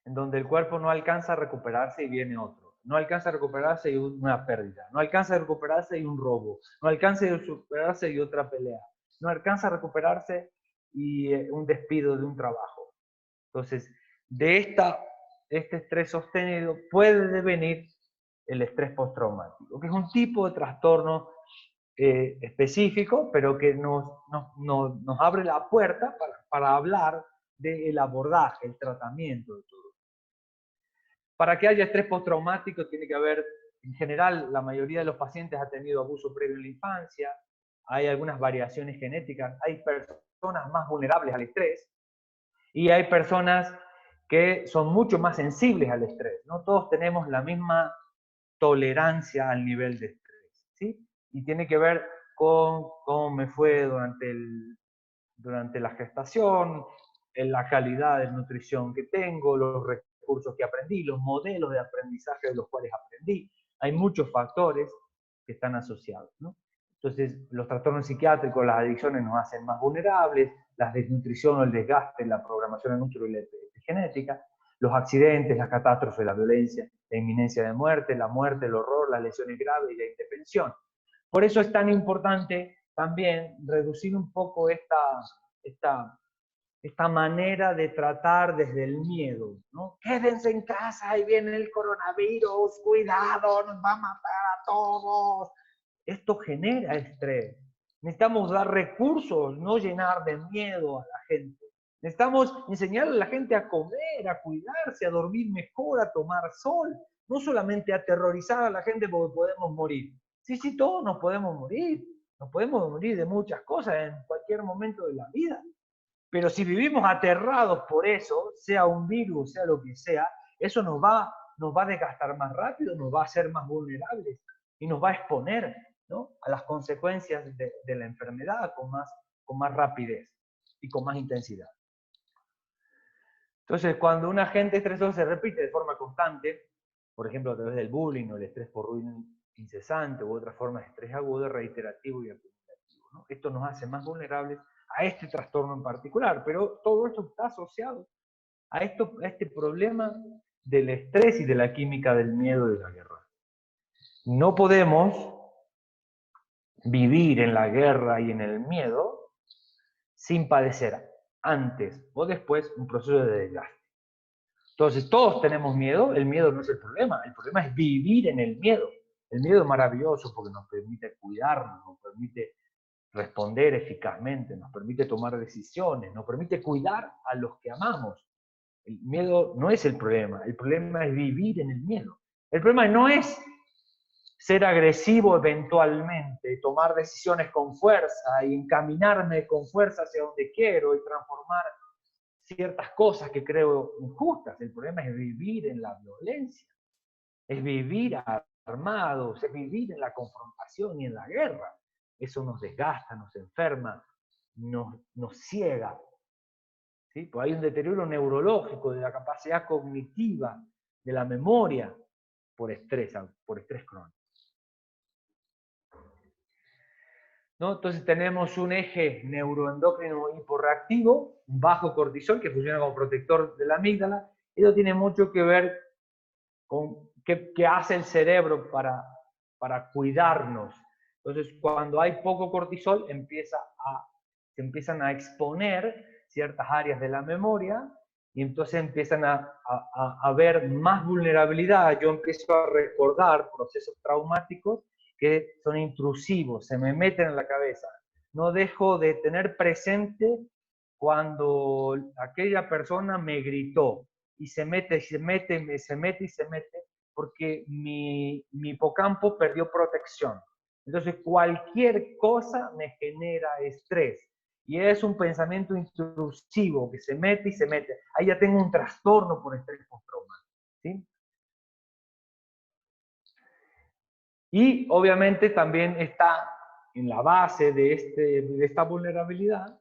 en donde el cuerpo no alcanza a recuperarse y viene otro. No alcanza a recuperarse y una pérdida. No alcanza a recuperarse y un robo. No alcanza a recuperarse y otra pelea. No alcanza a recuperarse y un despido de un trabajo. Entonces, de este estrés sostenido puede devenir el estrés postraumático, que es un tipo de trastorno específico, pero que nos abre la puerta para hablar del abordaje, el tratamiento de todo. Para que haya estrés postraumático tiene que haber, en general, la mayoría de los pacientes ha tenido abuso previo en la infancia, hay algunas variaciones genéticas, hay personas más vulnerables al estrés y hay personas que son mucho más sensibles al estrés. No todos tenemos la misma tolerancia al nivel de estrés, ¿sí? Y tiene que ver con cómo me fue durante la gestación, en la calidad de nutrición que tengo, los recursos que aprendí, los modelos de aprendizaje de los cuales aprendí. Hay muchos factores que están asociados, ¿no? Entonces, los trastornos psiquiátricos, las adicciones nos hacen más vulnerables, la desnutrición o el desgaste, la programación inútil y la epigenética, los accidentes, las catástrofes, la violencia, la inminencia de muerte, la muerte, el horror, las lesiones graves y la indefensión. Por eso es tan importante también reducir un poco esta manera de tratar desde el miedo, ¿no? Quédense en casa, ahí viene el coronavirus, cuidado, nos va a matar a todos. Esto genera estrés. Necesitamos dar recursos, no llenar de miedo a la gente. Necesitamos enseñarle a la gente a comer, a cuidarse, a dormir mejor, a tomar sol. No solamente aterrorizar a la gente porque podemos morir. Sí, todos nos podemos morir. Nos podemos morir de muchas cosas en cualquier momento de la vida. Pero si vivimos aterrados por eso, sea un virus, sea lo que sea, eso nos va a desgastar más rápido, nos va a hacer más vulnerables y nos va a exponer, ¿no?, a las consecuencias de la enfermedad con más rapidez y con más intensidad. Entonces, cuando un agente estresor se repite de forma constante, por ejemplo a través del bullying o el estrés por ruido incesante u otras formas de estrés agudo, reiterativo y acumulativo, ¿no?, esto nos hace más vulnerables a este trastorno en particular, pero todo esto está asociado a este problema del estrés y de la química del miedo y de la guerra. No podemos vivir en la guerra y en el miedo sin padecer antes o después un proceso de desgaste. Entonces, todos tenemos miedo, el miedo no es el problema es vivir en el miedo. El miedo es maravilloso porque nos permite cuidarnos, nos permite responder eficazmente, nos permite tomar decisiones, nos permite cuidar a los que amamos. El miedo no es el problema es vivir en el miedo. El problema no es ser agresivo eventualmente, tomar decisiones con fuerza y encaminarme con fuerza hacia donde quiero y transformar ciertas cosas que creo injustas. El problema es vivir en la violencia, es vivir armados, es vivir en la confrontación y en la guerra. Eso nos desgasta, nos enferma, nos ciega. ¿Sí? Pues hay un deterioro neurológico de la capacidad cognitiva, de la memoria, por estrés crónico. ¿No? Entonces tenemos un eje neuroendocrino hiporreactivo, un bajo cortisol que funciona como protector de la amígdala. Eso tiene mucho que ver con qué hace el cerebro para cuidarnos. Entonces, cuando hay poco cortisol, se empiezan a exponer ciertas áreas de la memoria y entonces empiezan a haber más vulnerabilidad. Yo empiezo a recordar procesos traumáticos que son intrusivos, se me meten en la cabeza. No dejo de tener presente cuando aquella persona me gritó y se mete, porque mi hipocampo perdió protección. Entonces cualquier cosa me genera estrés. Y es un pensamiento intrusivo que se mete y se mete. Ahí ya tengo un trastorno por estrés postraumático. ¿Sí? Y obviamente también está en la base de esta vulnerabilidad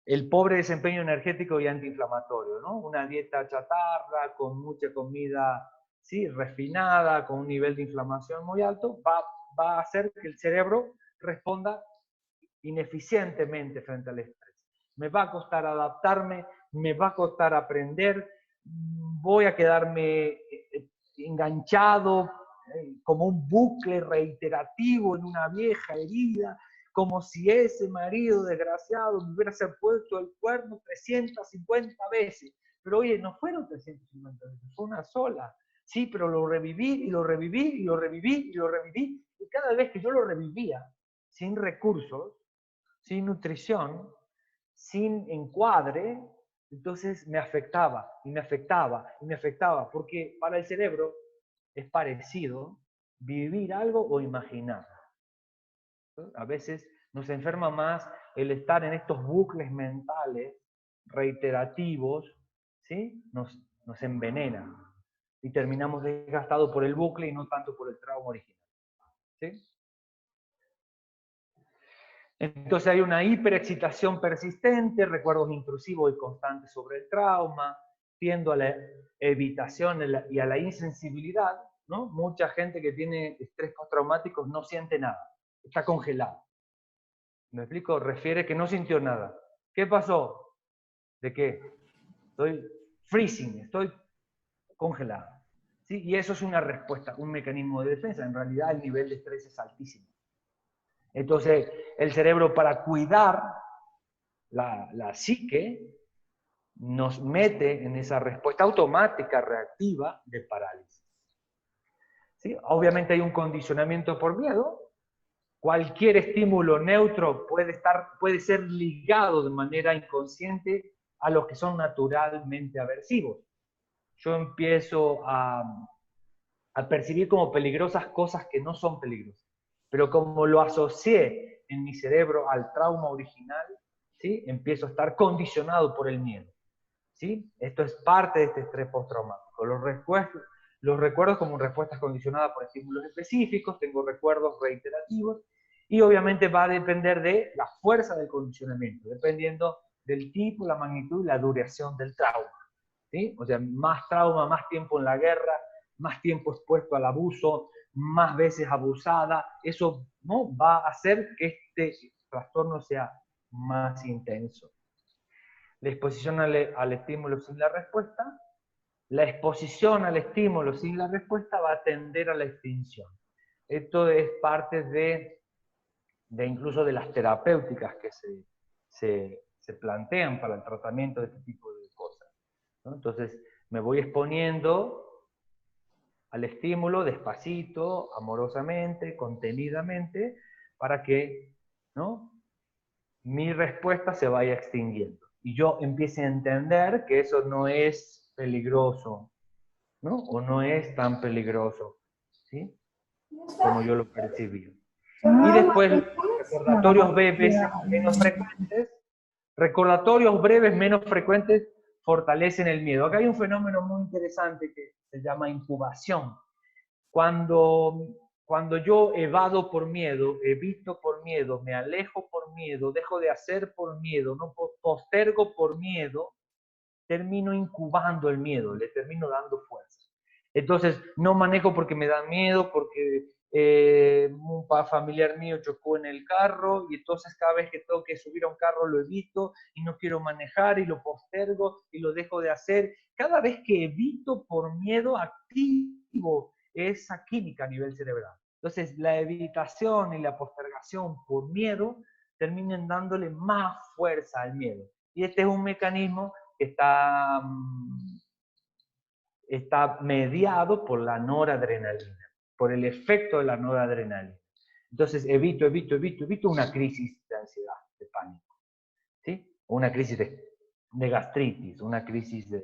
el pobre desempeño energético y antiinflamatorio, ¿no? Una dieta chatarra, con mucha comida, ¿sí?, refinada, con un nivel de inflamación muy alto, va a hacer que el cerebro responda ineficientemente frente al estrés. Me va a costar adaptarme, me va a costar aprender, voy a quedarme enganchado como un bucle reiterativo en una vieja herida, como si ese marido desgraciado me hubiera puesto el cuerno 350 veces. Pero oye, no fueron 350 veces, fue una sola. Sí, pero lo reviví y lo reviví y lo reviví y lo reviví. Y cada vez que yo lo revivía, sin recursos, sin nutrición, sin encuadre, entonces me afectaba y me afectaba y me afectaba, porque para el cerebro es parecido vivir algo o imaginar. A veces nos enferma más el estar en estos bucles mentales reiterativos, ¿sí? Nos envenena y terminamos desgastados por el bucle y no tanto por el trauma original. ¿Sí? Entonces hay una hiperexcitación persistente, recuerdos intrusivos y constantes sobre el trauma, tiendo a la evitación y a la insensibilidad, ¿no? Mucha gente que tiene estrés postraumático no siente nada, está congelado. ¿Me explico? Refiere que no sintió nada. ¿Qué pasó? ¿De qué? Estoy freezing, estoy congelado. ¿Sí? Y eso es una respuesta, un mecanismo de defensa. En realidad el nivel de estrés es altísimo. Entonces, el cerebro, para cuidar la psique, nos mete en esa respuesta automática, reactiva, de parálisis. ¿Sí? Obviamente hay un condicionamiento por miedo. Cualquier estímulo neutro puede ser ligado de manera inconsciente a los que son naturalmente aversivos. Yo empiezo a percibir como peligrosas cosas que no son peligrosas. Pero como lo asocié en mi cerebro al trauma original, ¿sí? Empiezo a estar condicionado por el miedo, ¿sí? Esto es parte de este estrés postraumático. Los recuerdos como respuestas condicionadas por estímulos específicos, tengo recuerdos reiterativos, y obviamente va a depender de la fuerza del condicionamiento, dependiendo del tipo, la magnitud y la duración del trauma, ¿sí? O sea, más trauma, más tiempo en la guerra, más tiempo expuesto al abuso, más veces abusada, eso, ¿no?, va a hacer que este trastorno sea más intenso. La exposición al estímulo sin la respuesta. La exposición al estímulo sin la respuesta va a tender a la extinción. Esto es parte de incluso de las terapéuticas que se plantean para el tratamiento de este tipo de cosas, ¿no? Entonces, me voy exponiendo al estímulo despacito, amorosamente, contenidamente, para que, ¿no?, mi respuesta se vaya extinguiendo. Y yo empiece a entender que eso no es peligroso, ¿no? O no es tan peligroso, ¿sí?, como yo lo percibí. Y después, recordatorios breves menos frecuentes fortalecen el miedo. Acá hay un fenómeno muy interesante que se llama incubación. Cuando yo evado por miedo, evito por miedo, me alejo por miedo, dejo de hacer por miedo, no postergo por miedo, termino incubando el miedo, le termino dando fuerza. Entonces, no manejo porque me da miedo, porque un familiar mío chocó en el carro y entonces cada vez que tengo que subir a un carro lo evito y no quiero manejar y lo postergo y lo dejo de hacer. Cada vez que evito por miedo, activo esa química a nivel cerebral. Entonces, la evitación y la postergación por miedo terminan dándole más fuerza al miedo. Y este es un mecanismo que está mediado por la noradrenalina, por el efecto de la noradrenalina. Entonces, evito una crisis de ansiedad, de pánico, ¿sí? O una crisis de gastritis, una crisis de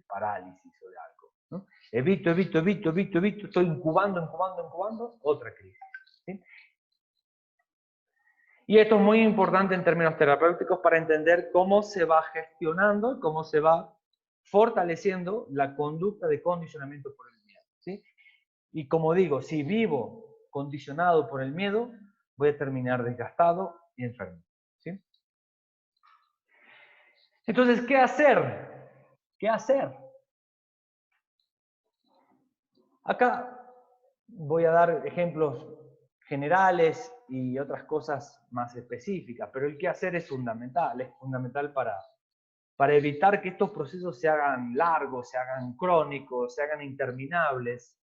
parálisis o de algo, ¿no? Evito, estoy incubando, otra crisis, ¿sí? Y esto es muy importante en términos terapéuticos para entender cómo se va gestionando, cómo se va fortaleciendo la conducta de condicionamiento por el miedo, ¿sí? Y como digo, si vivo condicionado por el miedo, voy a terminar desgastado y enfermo, ¿sí? Entonces, ¿qué hacer? ¿Qué hacer? Acá voy a dar ejemplos generales y otras cosas más específicas, pero el qué hacer es fundamental para evitar que estos procesos se hagan largos, se hagan crónicos, se hagan interminables,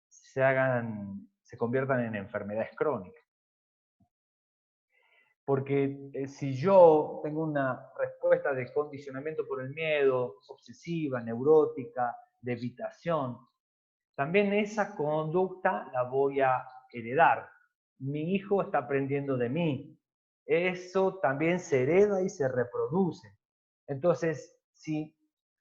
se conviertan en enfermedades crónicas. Porque si yo tengo una respuesta de condicionamiento por el miedo, obsesiva, neurótica, de evitación, también esa conducta la voy a heredar. Mi hijo está aprendiendo de mí. Eso también se hereda y se reproduce. Entonces, si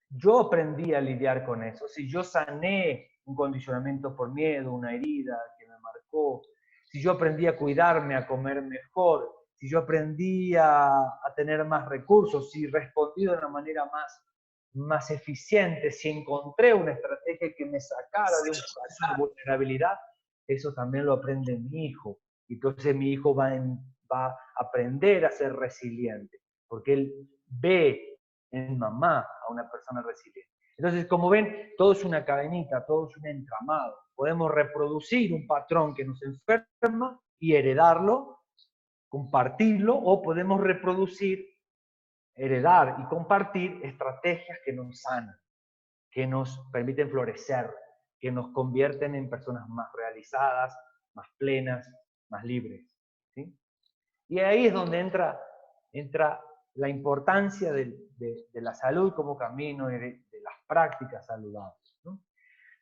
yo aprendí a lidiar con eso, si yo sané un condicionamiento por miedo, una herida que me marcó, si yo aprendí a cuidarme, a comer mejor, si yo aprendí a tener más recursos, si respondí de una manera más eficiente, si encontré una estrategia que me sacara de un proceso de vulnerabilidad, eso también lo aprende mi hijo. Entonces mi hijo va a aprender a ser resiliente, porque él ve en mamá a una persona resiliente. Entonces, como ven, todo es una cadenita, todo es un entramado. Podemos reproducir un patrón que nos enferma y heredarlo, compartirlo, o podemos reproducir, heredar y compartir estrategias que nos sanan, que nos permiten florecer, que nos convierten en personas más realizadas, más plenas, más libres, ¿sí? Y ahí es donde entra la importancia de la salud como camino y de las prácticas saludables, ¿no?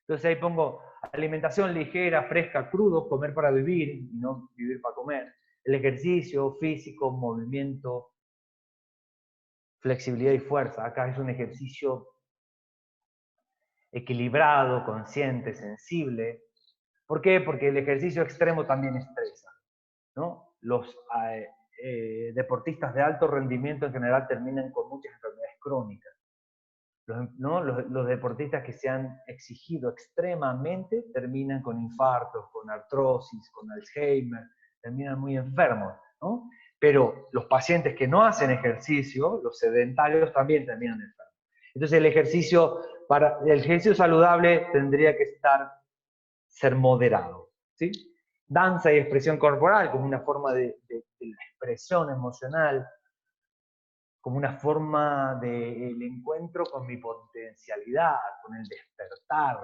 Entonces ahí pongo alimentación ligera, fresca, crudo, comer para vivir y no vivir para comer. El ejercicio físico, movimiento, flexibilidad y fuerza. Acá es un ejercicio equilibrado, consciente, sensible. ¿Por qué? Porque el ejercicio extremo también estresa, ¿no? los deportistas de alto rendimiento en general terminan con muchas enfermedades crónicas. ¿No? Los deportistas que se han exigido extremadamente terminan con infartos, con artrosis, con Alzheimer, terminan muy enfermos, ¿no? Pero los pacientes que no hacen ejercicio, los sedentarios, también terminan enfermos. Entonces el ejercicio saludable tendría que ser moderado, ¿sí? Danza y expresión corporal como una forma de la expresión emocional, como una forma del encuentro con mi potencialidad, con el despertar,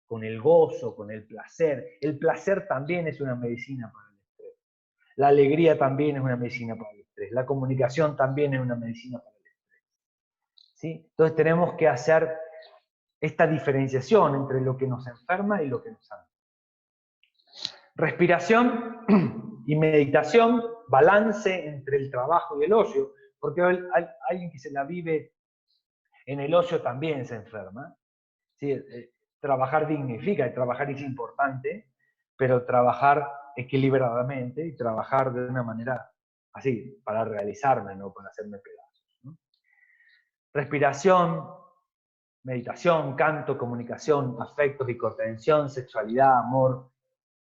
con el gozo, con el placer. El placer también es una medicina para el estrés. La alegría también es una medicina para el estrés. La comunicación también es una medicina para el estrés. ¿Sí? Entonces tenemos que hacer esta diferenciación entre lo que nos enferma y lo que nos sana. Respiración y meditación, balance entre el trabajo y el ocio, porque alguien que se la vive en el ocio también se enferma. ¿Sí? Trabajar dignifica, y trabajar es importante, pero trabajar equilibradamente y trabajar de una manera así, para realizarme, no para hacerme pedazos, ¿no? Respiración, meditación, canto, comunicación, afectos y contención, sexualidad, amor,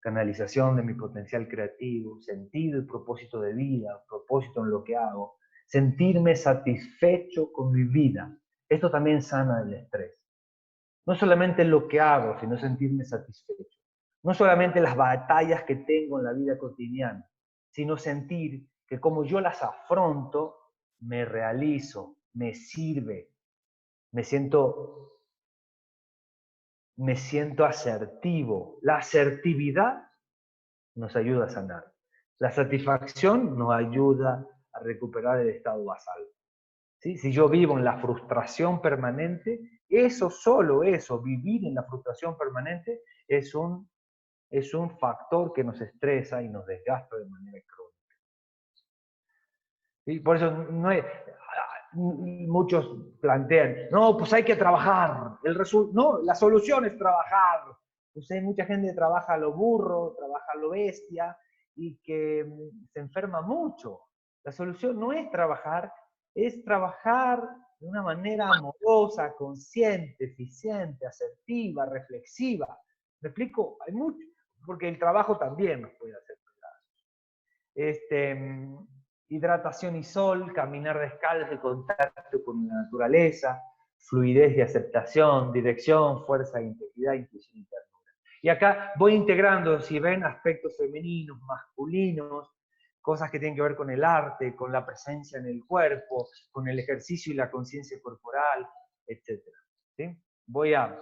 canalización de mi potencial creativo, sentido y propósito de vida, propósito en lo que hago, sentirme satisfecho con mi vida. Esto también sana el estrés. No solamente lo que hago, sino sentirme satisfecho. No solamente las batallas que tengo en la vida cotidiana, sino sentir que como yo las afronto, me realizo, me sirve, me siento asertivo. La asertividad nos ayuda a sanar. La satisfacción nos ayuda a recuperar el estado basal. ¿Sí? Si yo vivo en la frustración permanente, solo eso, vivir en la frustración permanente, es un factor que nos estresa y nos desgasta de manera crónica. ¿Sí? Por eso muchos plantean, no, pues hay que trabajar. No, la solución es trabajar. Pues hay mucha gente que trabaja a lo burro, trabaja a lo bestia y que se enferma mucho. La solución no es trabajar, es trabajar de una manera amorosa, consciente, eficiente, asertiva, reflexiva. ¿Me explico? Hay mucho, porque el trabajo también nos puede hacer pedazos. Hidratación y sol, caminar descalzo y contacto con la naturaleza, fluidez y aceptación, dirección, fuerza, integridad, intuición y ternura. Y acá voy integrando, si ven, aspectos femeninos, masculinos, cosas que tienen que ver con el arte, con la presencia en el cuerpo, con el ejercicio y la conciencia corporal, etc. ¿Sí? Voy a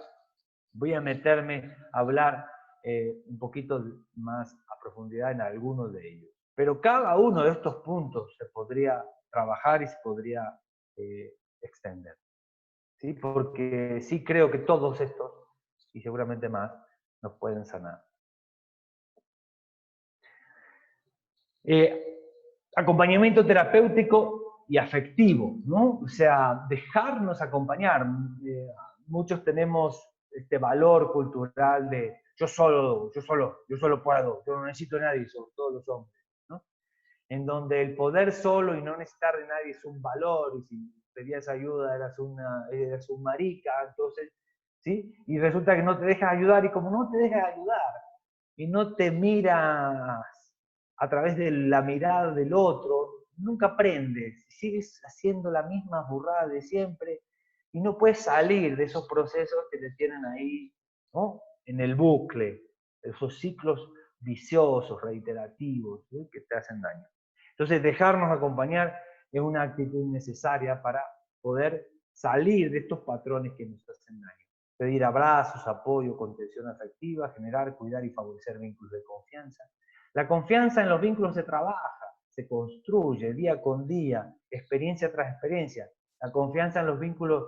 meterme a hablar un poquito más a profundidad en algunos de ellos. Pero cada uno de estos puntos se podría trabajar y se podría extender. ¿Sí? Porque sí creo que todos estos, y seguramente más, nos pueden sanar. Acompañamiento terapéutico y afectivo, ¿no? O sea, dejarnos acompañar. Muchos tenemos este valor cultural de yo solo puedo, yo no necesito de nadie, sobre todo los hombres, ¿no? En donde el poder solo y no necesitar de nadie es un valor, y si pedías ayuda eras un marica, entonces, ¿sí? Y resulta que no te dejas ayudar, y como no te dejas ayudar, y no te miras a través de la mirada del otro, nunca aprendes, sigues haciendo la misma burrada de siempre, y no puedes salir de esos procesos que te tienen ahí, ¿no? En el bucle, esos ciclos viciosos, reiterativos, ¿sí? Que te hacen daño. Entonces, dejarnos acompañar es una actitud necesaria para poder salir de estos patrones que nos hacen daño. Pedir abrazos, apoyo, contención afectiva, generar, cuidar y favorecer vínculos de confianza. La confianza en los vínculos se trabaja, se construye día con día, experiencia tras experiencia. La confianza en los vínculos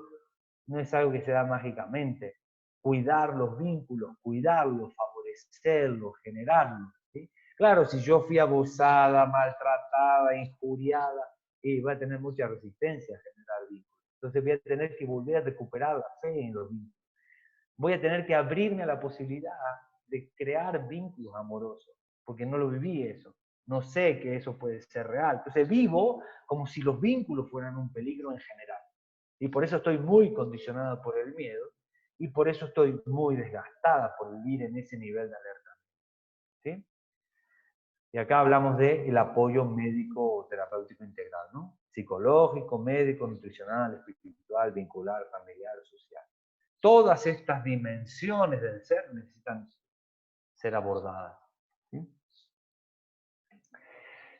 no es algo que se da mágicamente. Cuidar los vínculos, cuidarlos, favorecerlos, generarlos. ¿Sí? Claro, si yo fui abusada, maltratada, injuriada, voy a tener mucha resistencia a generar vínculos. Entonces voy a tener que volver a recuperar la fe en los vínculos. Voy a tener que abrirme a la posibilidad de crear vínculos amorosos, porque no lo viví eso. no sé que eso puede ser real. Entonces vivo como si los vínculos fueran un peligro en general. Y por eso estoy muy condicionada por el miedo y por eso estoy muy desgastada por vivir en ese nivel de alerta. ¿Sí? Y acá hablamos del apoyo médico o terapéutico integral, ¿no? Psicológico, médico, nutricional, espiritual, vincular, familiar, social. Todas estas dimensiones del ser necesitan ser abordadas. ¿Sí?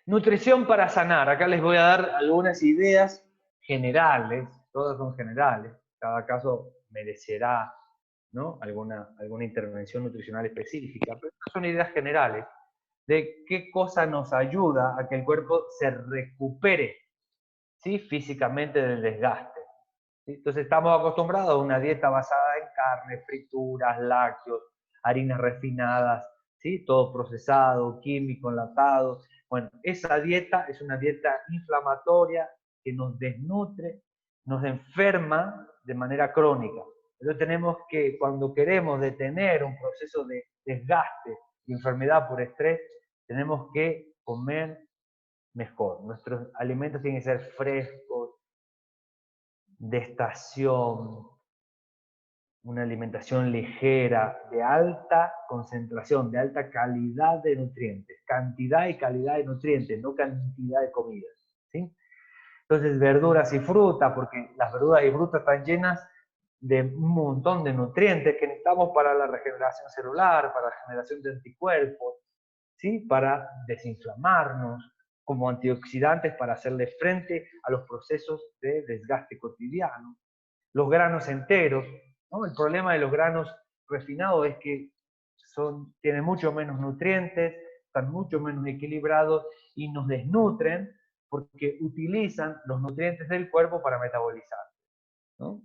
Nutrición para sanar. Acá les voy a dar algunas ideas generales, todas son generales, cada caso merecerá, ¿no?, alguna intervención nutricional específica, pero son ideas generales de qué cosa nos ayuda a que el cuerpo se recupere, ¿sí?, físicamente del desgaste. ¿Sí? Entonces estamos acostumbrados a una dieta basada en carne, frituras, lácteos, harinas refinadas, ¿sí?, todo procesado, químico, enlatado. Bueno, esa dieta es una dieta inflamatoria que nos desnutre, nos enferma de manera crónica. Entonces tenemos que, cuando queremos detener un proceso de desgaste y enfermedad por estrés, tenemos que comer mejor. Nuestros alimentos tienen que ser frescos, de estación, una alimentación ligera, de alta concentración, de alta calidad de nutrientes, cantidad y calidad de nutrientes, no cantidad de comidas, ¿sí? Entonces, verduras y frutas, porque las verduras y frutas están llenas de un montón de nutrientes que necesitamos para la regeneración celular, para la generación de anticuerpos, ¿sí?, para desinflamarnos, como antioxidantes para hacerle frente a los procesos de desgaste cotidiano. Los granos enteros, ¿no? El problema de los granos refinados es que tienen mucho menos nutrientes, están mucho menos equilibrados y nos desnutren porque utilizan los nutrientes del cuerpo para metabolizar, ¿no?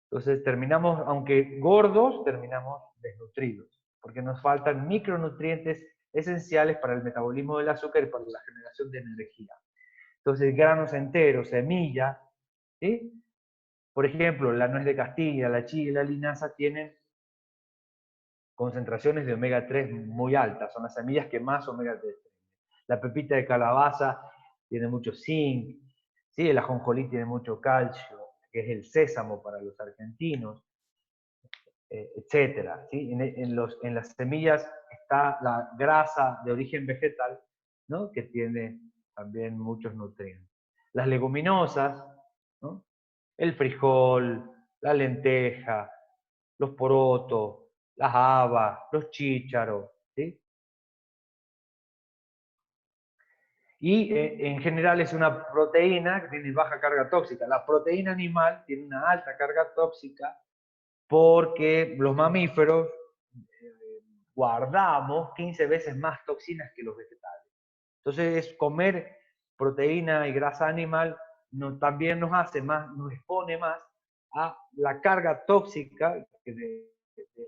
Entonces terminamos, aunque gordos, terminamos desnutridos, porque nos faltan micronutrientes esenciales para el metabolismo del azúcar y para la generación de energía. Entonces granos enteros, semillas, ¿sí? Por ejemplo, la nuez de Castilla, la chía y la linaza tienen concentraciones de omega 3 muy altas, son las semillas que más omega 3 tienen. La pepita de calabaza tiene mucho zinc, ¿sí? El ajonjolí tiene mucho calcio, que es el sésamo para los argentinos, etcétera, ¿sí? En las semillas está la grasa de origen vegetal, ¿no?, que tiene también muchos nutrientes. Las leguminosas, ¿no?, el frijol, la lenteja, los porotos, las habas, los chícharos, ¿sí? Y en general es una proteína que tiene baja carga tóxica. La proteína animal tiene una alta carga tóxica porque los mamíferos guardamos 15 veces más toxinas que los vegetales. Entonces, comer proteína y grasa animal también nos hace más, nos expone más a la carga tóxica de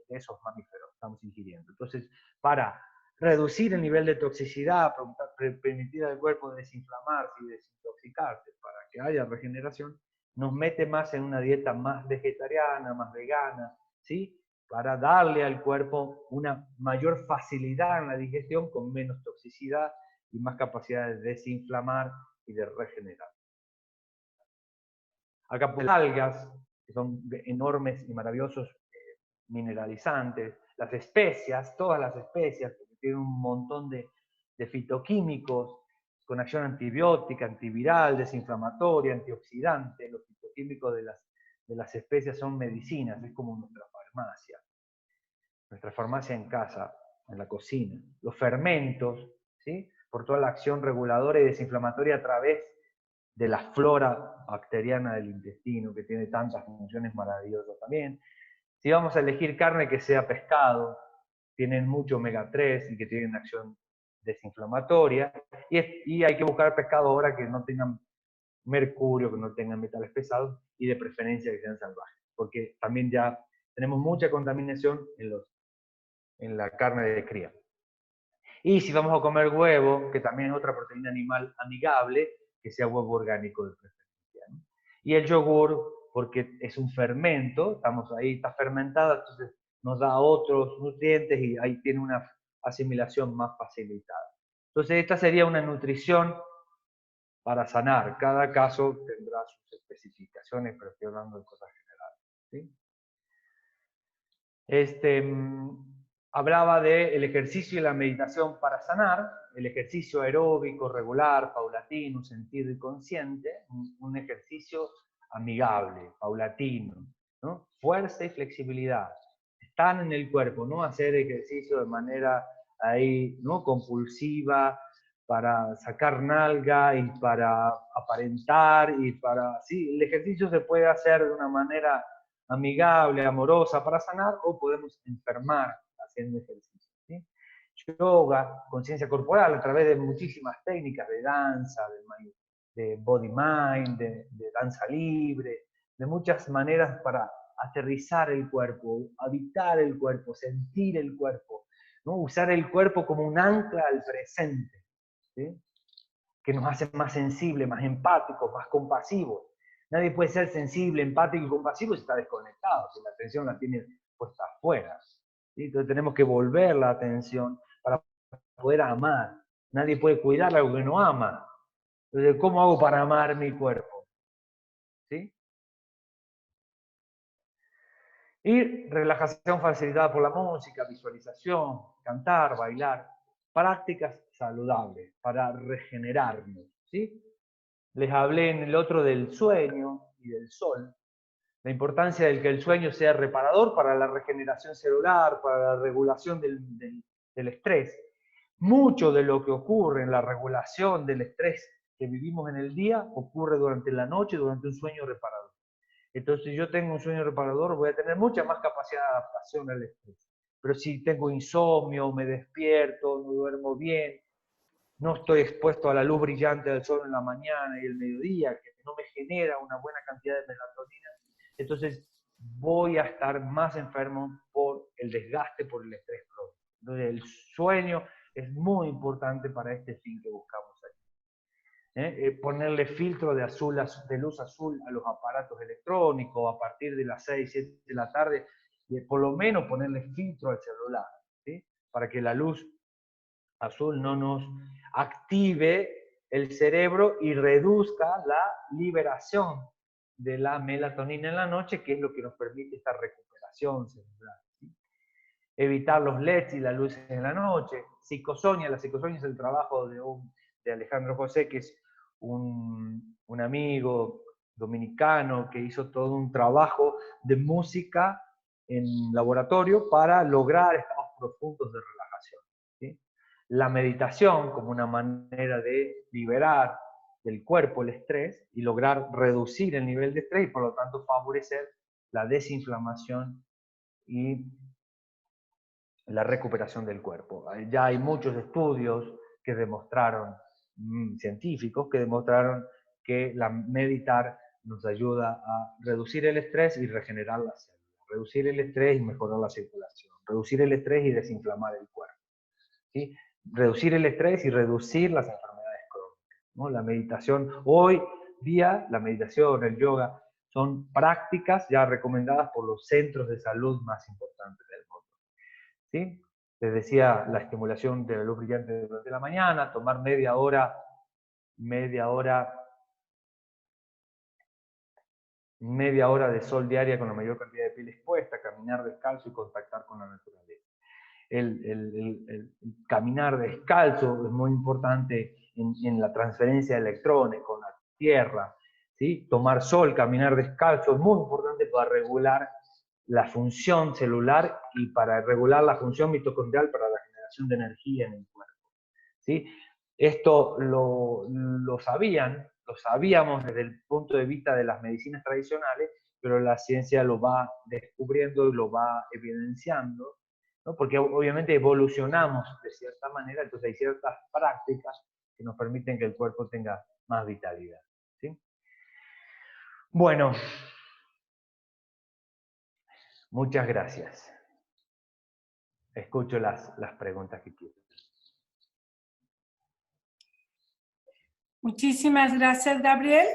esos mamíferos que estamos ingiriendo. Entonces, para reducir el nivel de toxicidad, permitir al cuerpo desinflamarse y desintoxicarse para que haya regeneración, nos mete más en una dieta más vegetariana, más vegana, ¿sí?, para darle al cuerpo una mayor facilidad en la digestión con menos toxicidad y más capacidad de desinflamar y de regenerar. Acá las algas, que son enormes y maravillosos mineralizantes, las especias, todas las especias, que tienen un montón de fitoquímicos con acción antibiótica, antiviral, desinflamatoria, antioxidante. Los fitoquímicos de las especias son medicinas, es como nuestra farmacia en casa, en la cocina. Los fermentos, ¿sí?, por toda la acción reguladora y desinflamatoria a través de la flora bacteriana del intestino, que tiene tantas funciones maravillosas también. Si vamos a elegir carne, que sea pescado, tienen mucho omega 3 y que tienen acción desinflamatoria, y hay que buscar pescado ahora que no tengan mercurio, que no tengan metales pesados, y de preferencia que sean salvajes, porque también ya tenemos mucha contaminación en la carne de cría. Y si vamos a comer huevo, que también es otra proteína animal amigable, que sea huevo orgánico de preferencia, ¿no? Y el yogur, porque es un fermento, estamos ahí, está fermentada, entonces nos da otros nutrientes y ahí tiene una asimilación más facilitada. Entonces esta sería una nutrición para sanar. Cada caso tendrá sus especificaciones, pero estoy hablando de cosas generales, ¿sí? Hablaba del ejercicio y la meditación para sanar, el ejercicio aeróbico, regular, paulatino, sentido y consciente, un ejercicio amigable, paulatino, ¿no? Fuerza y flexibilidad. Están en el cuerpo, no hacer ejercicio de manera ahí, ¿no? Compulsiva, para sacar nalga y para aparentar y para... Sí, el ejercicio se puede hacer de una manera amigable, amorosa para sanar, o podemos enfermar haciendo ejercicio, ¿sí? Yoga, conciencia corporal, a través de muchísimas técnicas de danza, de body mind, de danza libre, de muchas maneras para aterrizar el cuerpo, habitar el cuerpo, sentir el cuerpo, ¿no? Usar el cuerpo como un ancla al presente, ¿sí? Que nos hace más sensibles, más empáticos, más compasivos. Nadie puede ser sensible, empático y compasivo si está desconectado, si la atención la tiene puesta afuera, ¿sí? Entonces tenemos que volver la atención para poder amar. Nadie puede cuidar algo que no ama. Entonces, ¿cómo hago para amar mi cuerpo? ¿Sí? Y relajación facilitada por la música, visualización, cantar, bailar, prácticas saludables para regenerarnos, ¿sí? Les hablé en el otro del sueño y del sol, la importancia de que el sueño sea reparador para la regeneración celular, para la regulación del estrés. Mucho de lo que ocurre en la regulación del estrés que vivimos en el día ocurre durante la noche, durante un sueño reparador. Entonces, si yo tengo un sueño reparador, voy a tener mucha más capacidad de adaptación al estrés. Pero si tengo insomnio, me despierto, no duermo bien, no estoy expuesto a la luz brillante del sol en la mañana y el mediodía, que no me genera una buena cantidad de melatonina, entonces voy a estar más enfermo por el desgaste, por el estrés propio. Entonces el sueño es muy importante para este fin que buscamos aquí. Ponerle filtro de luz azul a los aparatos electrónicos a partir de las 6, 7 de la tarde, y por lo menos ponerle filtro al celular, ¿sí? Para que la luz azul no nos active el cerebro y reduzca la liberación de la melatonina en la noche, que es lo que nos permite esta recuperación cerebral, ¿sí? Evitar los LEDs y las luces en la noche. Psicosonia, la psicosonia es el trabajo de Alejandro José, que es un amigo dominicano que hizo todo un trabajo de música en laboratorio para lograr estados profundos de relajación, ¿sí? La meditación como una manera de liberar del cuerpo el estrés y lograr reducir el nivel de estrés y por lo tanto favorecer la desinflamación y la recuperación del cuerpo. Ya hay muchos estudios que demostraron, científicos, que demostraron que meditar nos ayuda a reducir el estrés y regenerar las células, reducir el estrés y mejorar la circulación, reducir el estrés y desinflamar el cuerpo, ¿sí? Reducir el estrés y reducir las enfermedades crónicas, ¿no? La meditación, hoy día, la meditación, el yoga, son prácticas ya recomendadas por los centros de salud más importantes del mundo, ¿sí? Les decía, la estimulación de la luz brillante durante la mañana, tomar media hora de sol diaria con la mayor cantidad de piel expuesta, caminar descalzo y contactar con la naturaleza. El caminar descalzo es muy importante en la transferencia de electrones con la tierra, ¿sí? Tomar sol, caminar descalzo es muy importante para regular la función celular y para regular la función mitocondrial para la generación de energía en el cuerpo, ¿sí? Esto lo sabíamos desde el punto de vista de las medicinas tradicionales, pero la ciencia lo va descubriendo y lo va evidenciando, ¿no? Porque obviamente evolucionamos de cierta manera, entonces hay ciertas prácticas que nos permiten que el cuerpo tenga más vitalidad, ¿sí? Bueno, muchas gracias. Escucho las preguntas que quiero.
Muchísimas gracias, Gabriel.